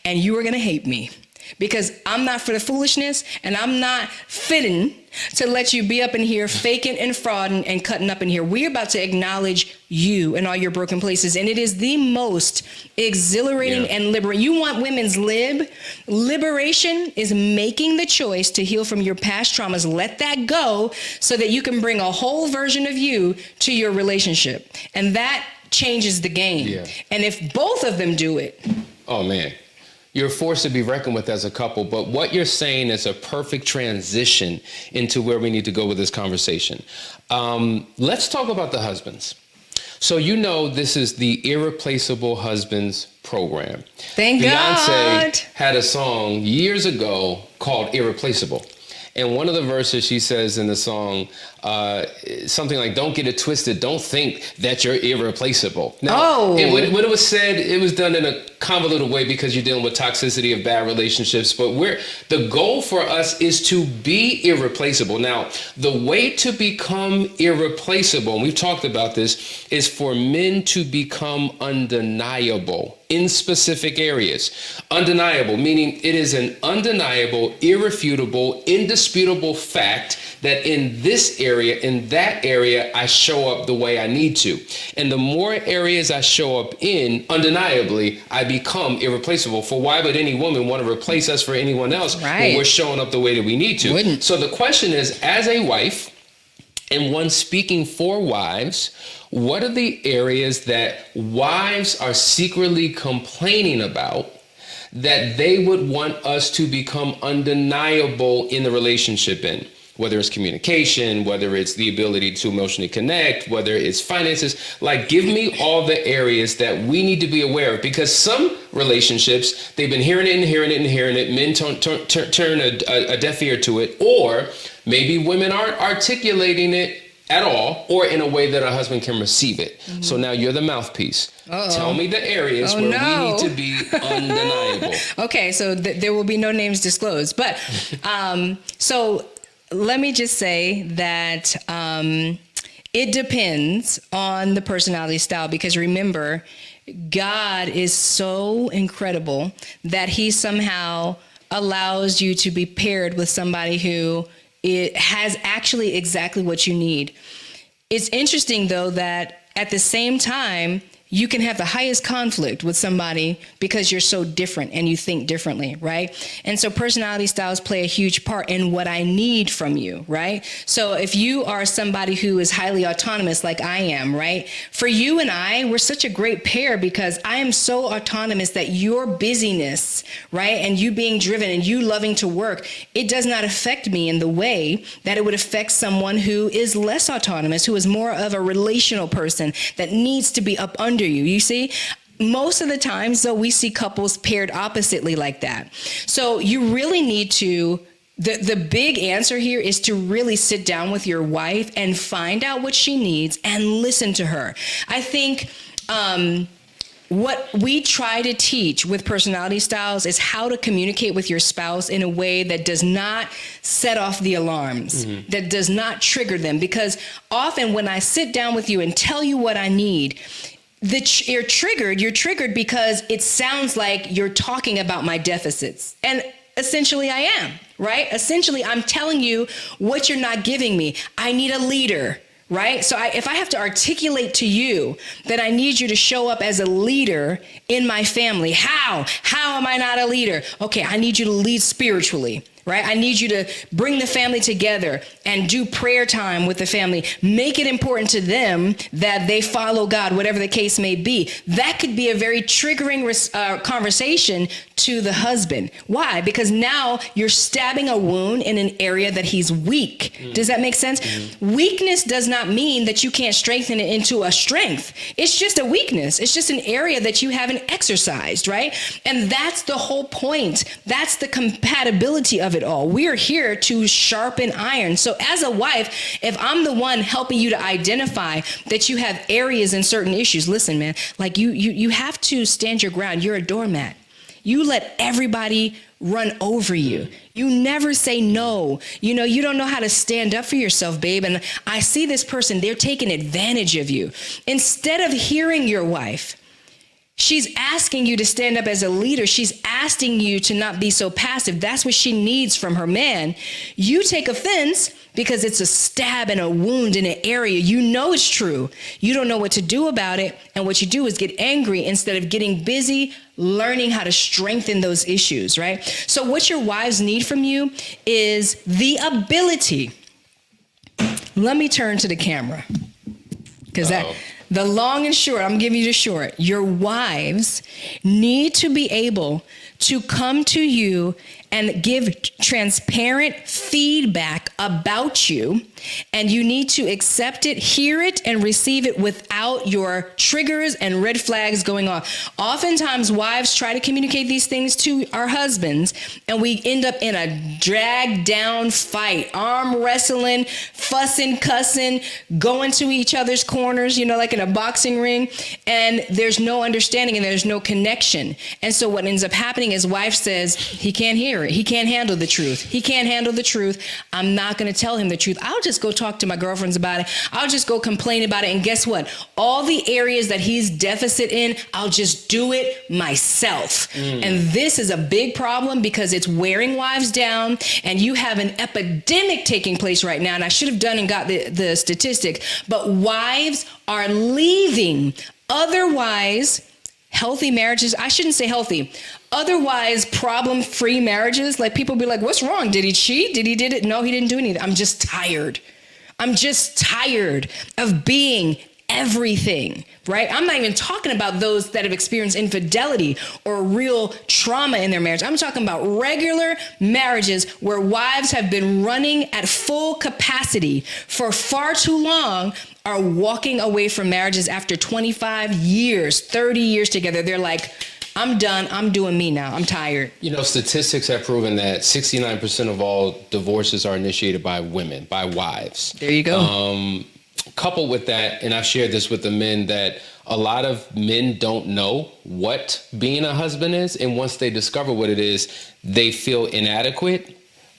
and you are going to hate me. Because I'm not for the foolishness, and I'm not fitting to let you be up in here faking and frauding and cutting up in here. We're about to acknowledge you and all your broken places. And it is the most exhilarating and liberating. You want women's liberation is making the choice to heal from your past traumas. Let that go so that you can bring a whole version of you to your relationship. And that changes the game. Yeah. And if both of them do it. Oh, man. You're forced to be reckoned with as a couple, but what you're saying is a perfect transition into where we need to go with this conversation. Let's talk about the husbands. So this is the Irreplaceable Husbands program. Thank God. Beyonce had a song years ago called Irreplaceable. And one of the verses she says in the song, something like, don't get it twisted. Don't think that you're irreplaceable. Now, when it was said, it was done in a convoluted way because you're dealing with toxicity of bad relationships. But the goal for us is to be irreplaceable. Now, the way to become irreplaceable, and we've talked about this, is for men to become undeniable in specific areas. Undeniable, meaning it is an undeniable, irrefutable, indisputable fact that in this area, in that area, I show up the way I need to. And the more areas I show up in, undeniably, I become irreplaceable. For why would any woman want to replace us for anyone else when we're showing up the way that we need to? Wouldn't. So the question is, as a wife, and one speaking for wives, what are the areas that wives are secretly complaining about that they would want us to become undeniable in the relationship in? Whether it's communication, whether it's the ability to emotionally connect, whether it's finances, like give me all the areas that we need to be aware of, because some relationships, they've been hearing it. Men turn a deaf ear to it, or maybe women aren't articulating it at all, or in a way that a husband can receive it. Mm-hmm. So now you're the mouthpiece. Tell me the areas where we need to be undeniable. Okay, so there will be no names disclosed. But so let me just say that it depends on the personality style, because remember, God is so incredible that he somehow allows you to be paired with somebody who has actually exactly what you need. It's interesting, though, that at the same time, you can have the highest conflict with somebody because you're so different and you think differently, right? And so personality styles play a huge part in what I need from you, right? So if you are somebody who is highly autonomous like I am, right? For you and I, we're such a great pair because I am so autonomous that your busyness, right? And you being driven and you loving to work, it does not affect me in the way that it would affect someone who is less autonomous, who is more of a relational person that needs to be up under you. You see, most of the times, though, we see couples paired oppositely like that. So you really need to, the big answer here is to really sit down with your wife and find out what she needs and listen to her. I think what we try to teach with personality styles is how to communicate with your spouse in a way that does not set off the alarms, that does not trigger them. Because often when I sit down with you and tell you what I need, you're triggered because it sounds like you're talking about my deficits. And essentially I am, right? Essentially, I'm telling you what you're not giving me. I need a leader, right? So if I have to articulate to you that I need you to show up as a leader in my family, how am I not a leader? Okay, I need you to lead spiritually. Right? I need you to bring the family together and do prayer time with the family. Make it important to them that they follow God, whatever the case may be. That could be a very triggering conversation to the husband. Why? Because now you're stabbing a wound in an area that he's weak. Does that make sense? Weakness does not mean that you can't strengthen it into a strength. It's just a weakness. It's just an area that you haven't exercised, right? And that's the whole point. That's the compatibility of it all. We are here to sharpen iron. So as a wife, if I'm the one helping you to identify that you have areas and certain issues, listen, man, like you have to stand your ground. You're a doormat. You let everybody run over you. You never say no. You don't know how to stand up for yourself, babe. And I see this person, they're taking advantage of you. Instead of hearing your wife, she's asking you to stand up as a leader. She's asking you to not be so passive. That's what she needs from her man. You take offense because it's a stab and a wound in an area. You know it's true. You don't know what to do about it. And what you do is get angry instead of getting busy learning how to strengthen those issues, right? So what your wives need from you is the ability. Let me turn to the camera because the long and short, I'm giving you the short. Your wives need to be able to come to you and give transparent feedback about you. And you need to accept it, hear it, and receive it without your triggers and red flags going off. Oftentimes, wives try to communicate these things to our husbands, and we end up in a dragged down fight, arm wrestling, fussing, cussing, going to each other's corners, like in a boxing ring, and there's no understanding and there's no connection. And so what ends up happening is wife says, he can't hear it. He can't handle the truth. He can't handle the truth. I'm not going to tell him the truth. I'll just go talk to my girlfriends about it. I'll just go complain about it. And guess what? All the areas that he's deficit in, I'll just do it myself. And this is a big problem because it's wearing wives down, and you have an epidemic taking place right now. And I should have done and got the statistic, but wives are leaving otherwise healthy marriages. I shouldn't say healthy. Otherwise problem-free marriages. Like people be like, what's wrong? Did he cheat? Did it? No, he didn't do anything. I'm just tired. I'm just tired of being everything, right? I'm not even talking about those that have experienced infidelity or real trauma in their marriage. I'm talking about regular marriages where wives have been running at full capacity for far too long, are walking away from marriages after 25 years, 30 years together. They're like, I'm done. I'm doing me now. I'm tired. Statistics have proven that 69% of all divorces are initiated by women, by wives. There you go. Coupled with that, and I've shared this with the men, that a lot of men don't know what being a husband is. And once they discover what it is, they feel inadequate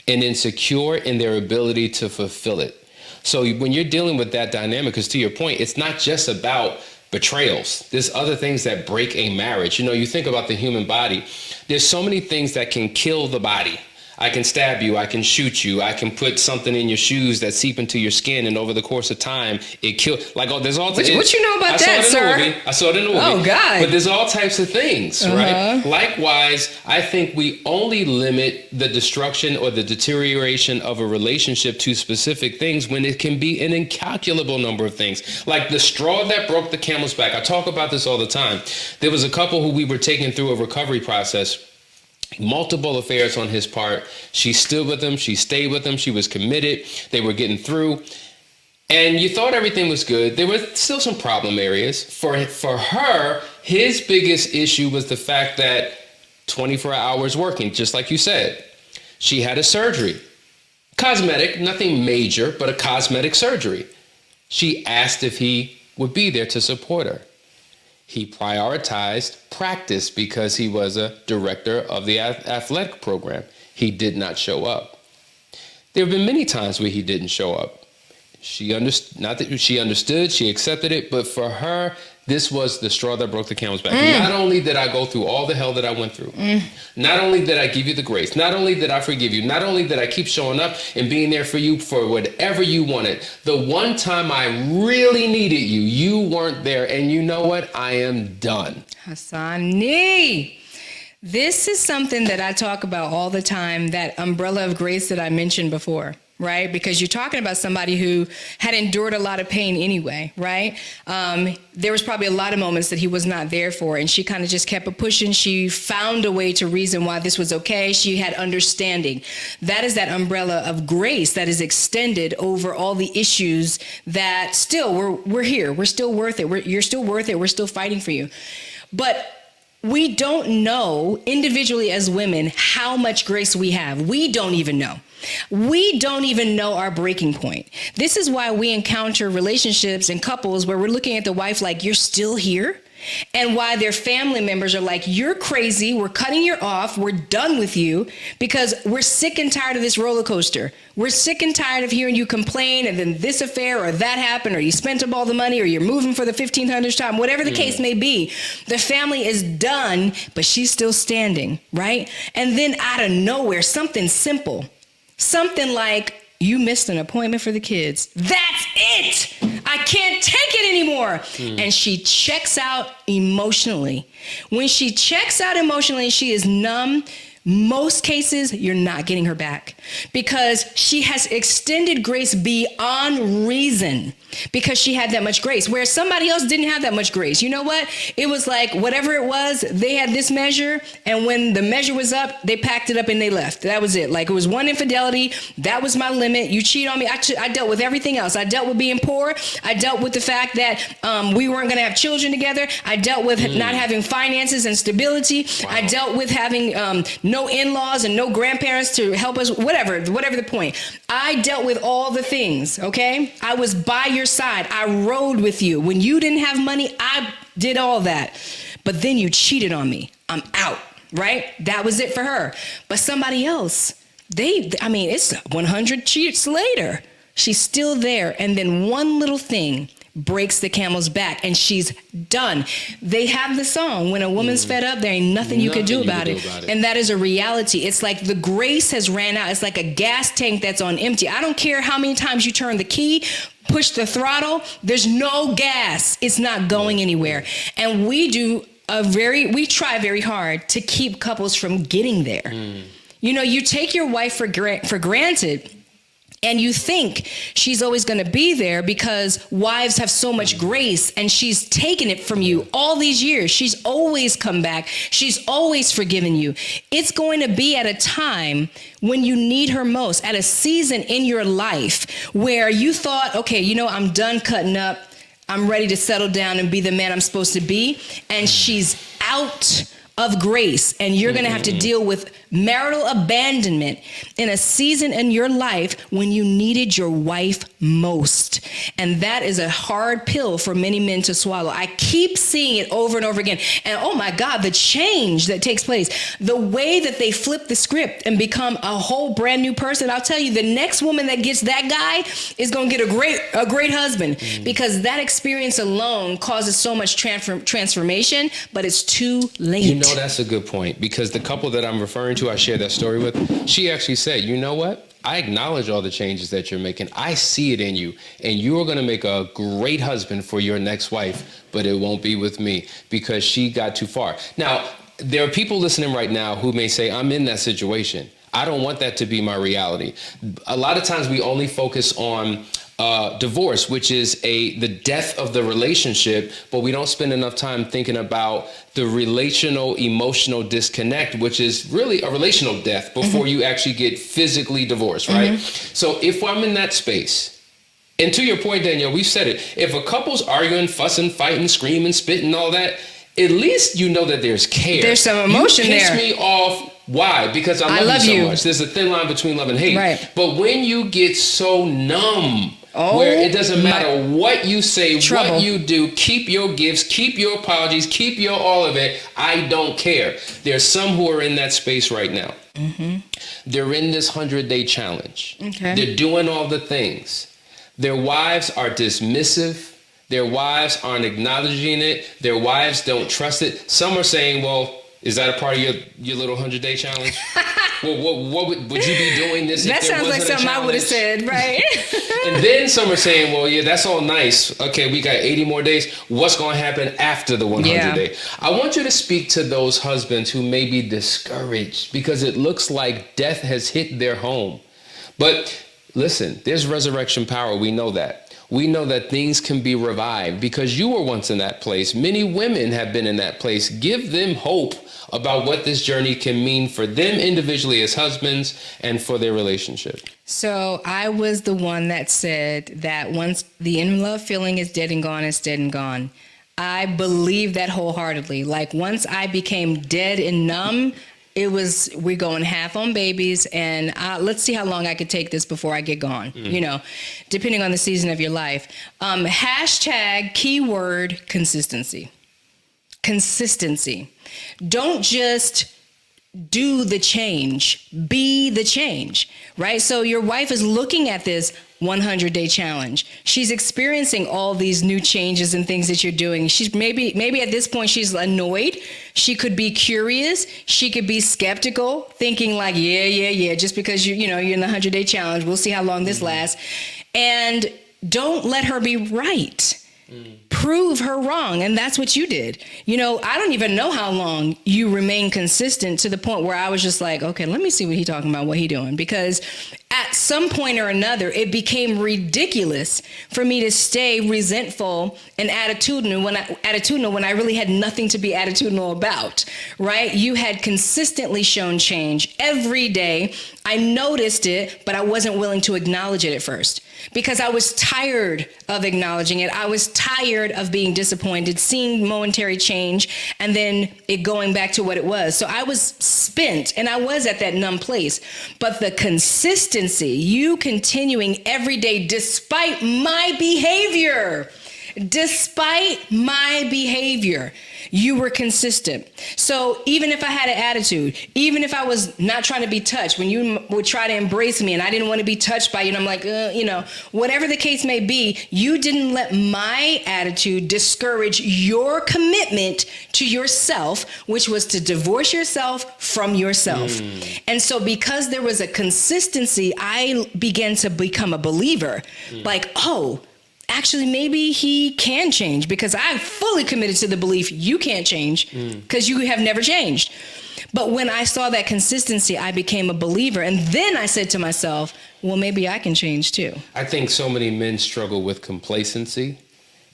and insecure in their ability to fulfill it. So when you're dealing with that dynamic, because to your point, it's not just about betrayals. There's other things that break a marriage. You think about the human body. There's so many things that can kill the body. I can stab you. I can shoot you. I can put something in your shoes that seep into your skin, and over the course of time, it kills. There's all. What you know about that, sir? I saw it in the movie. Oh God! But there's all types of things, right? Likewise, I think we only limit the destruction or the deterioration of a relationship to specific things when it can be an incalculable number of things. Like the straw that broke the camel's back. I talk about this all the time. There was a couple who we were taking through a recovery process. Multiple affairs on his part. She stood with him. She stayed with him. She was committed. They were getting through. And you thought everything was good. There were still some problem areas. For her, his biggest issue was the fact that 24 hours working, just like you said. She had a surgery. Cosmetic, nothing major, but a cosmetic surgery. She asked if he would be there to support her. He prioritized practice because he was a director of the athletic program. He did not show up. There have been many times where he didn't show up. She understood, she accepted it, but for her, This was the straw that broke the camel's back. Not only did I go through all the hell that I went through, not only did I give you the grace, not only did I forgive you, not only did I keep showing up and being there for you for whatever you wanted, the one time I really needed you, you weren't there. And you know what? I am done. Hassani. This is something that I talk about all the time, that umbrella of grace that I mentioned before, right? Because you're talking about somebody who had endured a lot of pain anyway, right? There was probably a lot of moments that he was not there for, and she kind of just kept pushing. She found a way to reason why this was okay. She had understanding. That is that umbrella of grace that is extended over all the issues that still, we're here. We're still worth it. You're still worth it. We're still fighting for you. But we don't know individually as women how much grace we have. We don't even know. We don't even know our breaking point. This is why we encounter relationships and couples where we're looking at the wife like, you're still here? And why their family members are like, you're crazy, we're cutting you off, we're done with you, because we're sick and tired of this roller coaster. We're sick and tired of hearing you complain, and then this affair or that happened, or you spent up all the money, or you're moving for the 1500th time, whatever the case may be. The family is done, but she's still standing, right? And then out of nowhere, something simple, something like, you missed an appointment for the kids. That's it. I can't take it anymore. And she checks out emotionally. When she checks out emotionally, she is numb. Most cases, you're not getting her back, because she has extended grace beyond reason, because she had that much grace, where somebody else didn't have that much grace. You know what? It was like whatever it was, they had this measure, and when the measure was up, they packed it up and they left. That was it. Like, it was one infidelity. That was my limit. You cheat on me. I dealt with everything else. I dealt with being poor. I dealt with the fact that we weren't going to have children together. I dealt with not having finances and stability. Wow. I dealt with having no in-laws and no grandparents to help us, whatever the point. I dealt with all the things, okay? I was by your side. I rode with you. When you didn't have money, I did all that. But then you cheated on me. I'm out, right? That was it for her. But somebody else, it's 100 cheats later. She's still there. And then one little thing breaks the camel's back, and she's done. They have the song, when a woman's fed up, there ain't nothing you can do about it. And that is a reality. It's like the grace has ran out. It's like a gas tank that's on empty. I don't care how many times you turn the key, push the throttle, there's no gas. It's not going anywhere. And we try very hard to keep couples from getting there. You know, you take your wife for granted, and you think she's always going to be there because wives have so much grace, and she's taken it from you all these years. She's always come back. She's always forgiven you. It's going to be at a time when you need her most, at a season in your life where you thought, okay, you know, I'm done cutting up. I'm ready to settle down and be the man I'm supposed to be. And she's out of grace, and you're going to have to deal with marital abandonment in a season in your life when you needed your wife most. And that is a hard pill for many men to swallow. I keep seeing it over and over again. And oh my God, the change that takes place, the way that they flip the script and become a whole brand new person. I'll tell you, the next woman that gets that guy is going to get a great husband, because that experience alone causes so much transformation, but it's too late. You know, that's a good point, because the couple that I'm referring to, I shared that story with, she actually said, you know what? I acknowledge all the changes that you're making. I see it in you, and you're going to make a great husband for your next wife, but it won't be with me because she got too far. Now, there are people listening right now who may say, I'm in that situation. I don't want that to be my reality. A lot of times we only focus on divorce, which is the death of the relationship, but we don't spend enough time thinking about the relational emotional disconnect, which is really a relational death before you actually get physically divorced, right? So if I'm in that space, and to your point, Danielle, we've said it, if a couple's arguing, fussing, fighting, screaming, spitting, all that, at least you know that there's care. There's some emotion there. You piss me off. Why? Because I love you so much. There's a thin line between love and hate. Right. But when you get so numb, where it doesn't matter what you say, what you do, keep your gifts, keep your apologies, keep your all of it, I don't care. There's some who are in that space right now. They're in this 100-day challenge. They're doing all the things. Their wives are dismissive. Their wives aren't acknowledging it. Their wives don't trust it. Some are saying, well, is that a part of your little 100-day challenge? Well, what would you be doing this if That there sounds like wasn't a something I would have challenge? said, right? And then some are saying, well, yeah, that's all nice. Okay, we got 80 more days. What's going to happen after the 100 Yeah. day? I want you to speak to those husbands who may be discouraged because it looks like death has hit their home. But listen, there's resurrection power. We know that. We know that things can be revived because you were once in that place. Many women have been in that place. Give them hope about what this journey can mean for them individually as husbands and for their relationship. So I was the one that said that once the in love feeling is dead and gone, it's dead and gone. I believe that wholeheartedly. Like once I became dead and numb, we're going half on babies, and let's see how long I could take this before I get gone, depending on the season of your life. Hashtag keyword consistency. Consistency. Don't just do the change, be the change, right? So your wife is looking at this 100-day challenge. She's experiencing all these new changes and things that you're doing. She's maybe at this point she's annoyed. She could be curious. She could be skeptical, thinking like, yeah, just because you're in the 100-day challenge, we'll see how long this lasts. And don't let her be right. Prove her wrong. And that's what you did. I don't even know how long you remained consistent to the point where I was just like, okay, let me see what he talking about, what he doing. Because at some point or another, it became ridiculous for me to stay resentful and attitudinal when I really had nothing to be attitudinal about, right? You had consistently shown change every day. I noticed it, but I wasn't willing to acknowledge it at first because I was tired of acknowledging it. I was tired of being disappointed, seeing momentary change, and then it going back to what it was. So I was spent, and I was at that numb place. But the consistency, you continuing every day despite my behavior, you were consistent. So even if I had an attitude, even if I was not trying to be touched, when you would try to embrace me and I didn't want to be touched by you, and I'm like, whatever the case may be, you didn't let my attitude discourage your commitment to yourself, which was to divorce yourself from yourself. And so because there was a consistency, I began to become a believer. Like, oh, actually, maybe he can change, because I fully committed to the belief you can't change because you have never changed. But when I saw that consistency, I became a believer. And then I said to myself, well, maybe I can change too. I think so many men struggle with complacency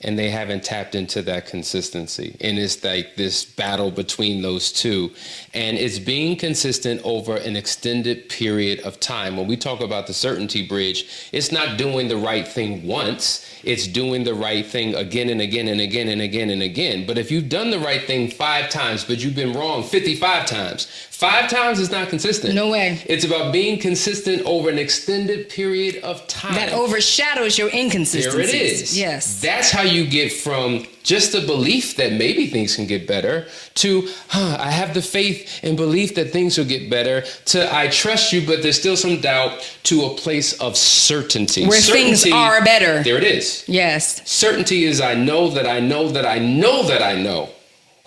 and they haven't tapped into that consistency. And it's like this battle between those two. And it's being consistent over an extended period of time. When we talk about the certainty bridge, it's not doing the right thing once. It's doing the right thing again and again and again and again and again. But if you've done the right thing 5 times, but you've been wrong 55 times, 5 times is not consistent. No way. It's about being consistent over an extended period of time. That overshadows your inconsistencies. There it is. Yes. That's how you get from just a belief that maybe things can get better to, I have the faith and belief that things will get better, to I trust you, but there's still some doubt, to a place of certainty. Where things are better. There it is. Yes. Certainty is I know that I know that I know that I know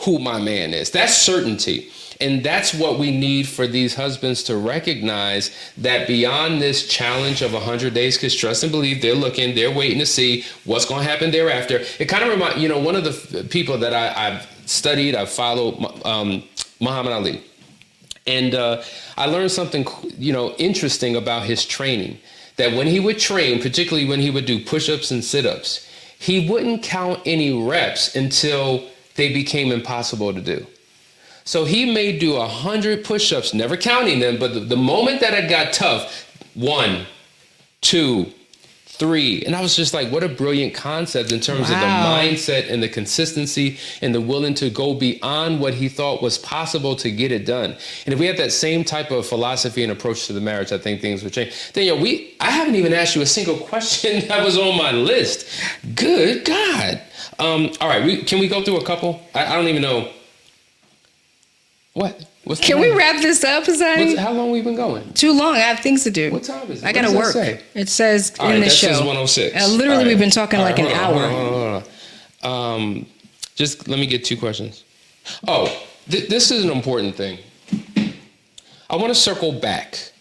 who my man is. That's certainty. And that's what we need for these husbands to recognize, that beyond this challenge of 100 days, because trust and believe, they're looking, they're waiting to see what's going to happen thereafter. It kind of reminds, one of the people that I've studied, I've followed, Muhammad Ali. And I learned something, interesting about his training, that when he would train, particularly when he would do push-ups and sit-ups, he wouldn't count any reps until they became impossible to do. So he may do 100 push-ups, never counting them, but the moment that it got tough, 1, 2, 3. And I was just like, what a brilliant concept in terms of the mindset and the consistency and the willing to go beyond what he thought was possible to get it done. And if we have that same type of philosophy and approach to the marriage, I think things would change. Then, I haven't even asked you a single question that was on my list. Good God. All right, can we go through a couple? I don't even know. What? Can we wrap this up, Azani? How long have we been going? Too long. I have things to do. What time is it? I got to work. It says All right, in the that show. says 106. Literally, All right. We've been talking like an hour. Hold on. Just let me get 2 questions. Oh, this is an important thing. I want to circle back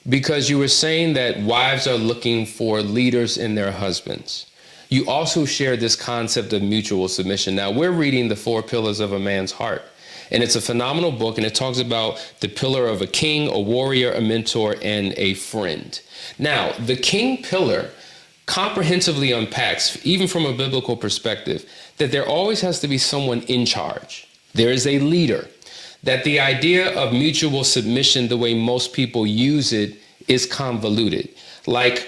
because you were saying that wives are looking for leaders in their husbands. You also shared this concept of mutual submission. Now, we're reading The 4 Pillars of a Man's Heart, and it's a phenomenal book, and it talks about the pillar of a king, a warrior, a mentor, and a friend. Now, the king pillar comprehensively unpacks, even from a biblical perspective, that there always has to be someone in charge. There is a leader. That the idea of mutual submission, the way most people use it, is convoluted. Like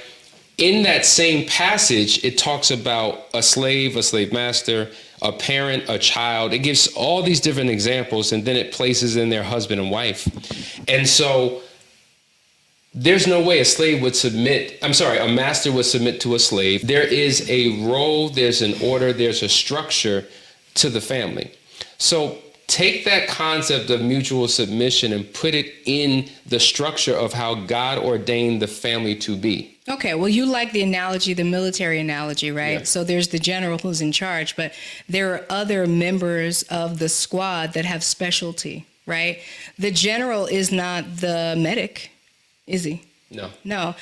in that same passage, it talks about a slave master, a parent, a child. It gives all these different examples, and then it places in their husband and wife. And so there's no way a master would submit to a slave. There is a role, there's an order, there's a structure to the family. So take that concept of mutual submission and put it in the structure of how God ordained the family to be. Okay, well, you like the analogy, the military analogy, right? Yeah. So there's the general who's in charge, but there are other members of the squad that have specialty, right? The general is not the medic, is he? No.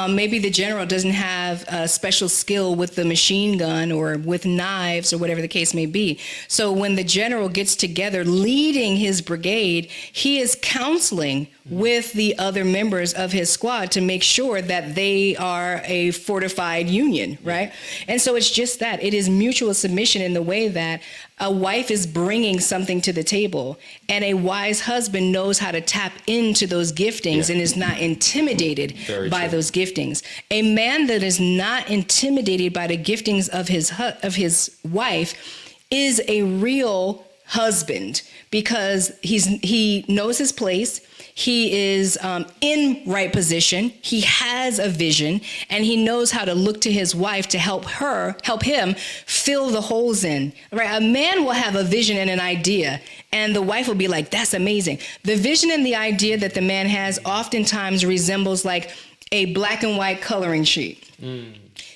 Maybe the general doesn't have a special skill with the machine gun or with knives or whatever the case may be. So when the general gets together leading his brigade, he is counseling with the other members of his squad to make sure that they are a fortified union, right? And so it's just that. It is mutual submission in the way that a wife is bringing something to the table, and a wise husband knows how to tap into those giftings and is not intimidated by those giftings. A man that is not intimidated by the giftings of his wife is a real husband, because he knows his place. He is in right position. He has a vision, and he knows how to look to his wife to help him fill the holes in. Right? A man will have a vision and an idea, and the wife will be like, "That's amazing." The vision and the idea that the man has oftentimes resembles like a black and white coloring sheet.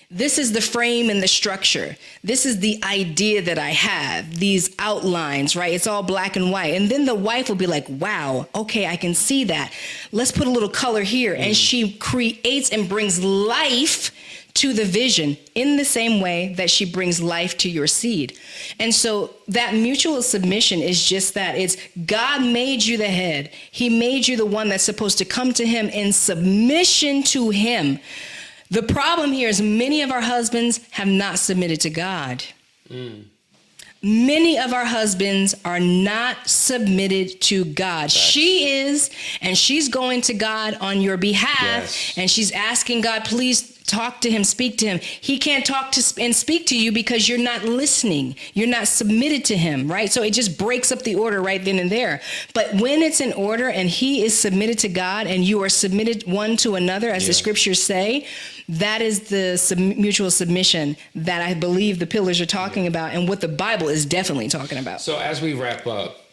This is the frame and the structure. This is the idea that I have, these outlines, right? It's all black and white. And then the wife will be like, "Wow, okay, I can see that. Let's put a little color here." And she creates and brings life to the vision in the same way that she brings life to your seed. And so that mutual submission is just that. It's God made you the head. He made you the one that's supposed to come to him in submission to him. The problem here is many of our husbands have not submitted to God. Many of our husbands are not submitted to God. She is, and she's going to God on your behalf, and she's asking God, please talk to him, speak to him. He can't talk to and speak to you because you're not listening. You're not submitted to him, right? So it just breaks up the order right then and there. But when it's in order and he is submitted to God and you are submitted one to another, as the scriptures say, that is the mutual submission that I believe the pillars are talking about, and what the Bible is definitely talking about. So as we wrap up,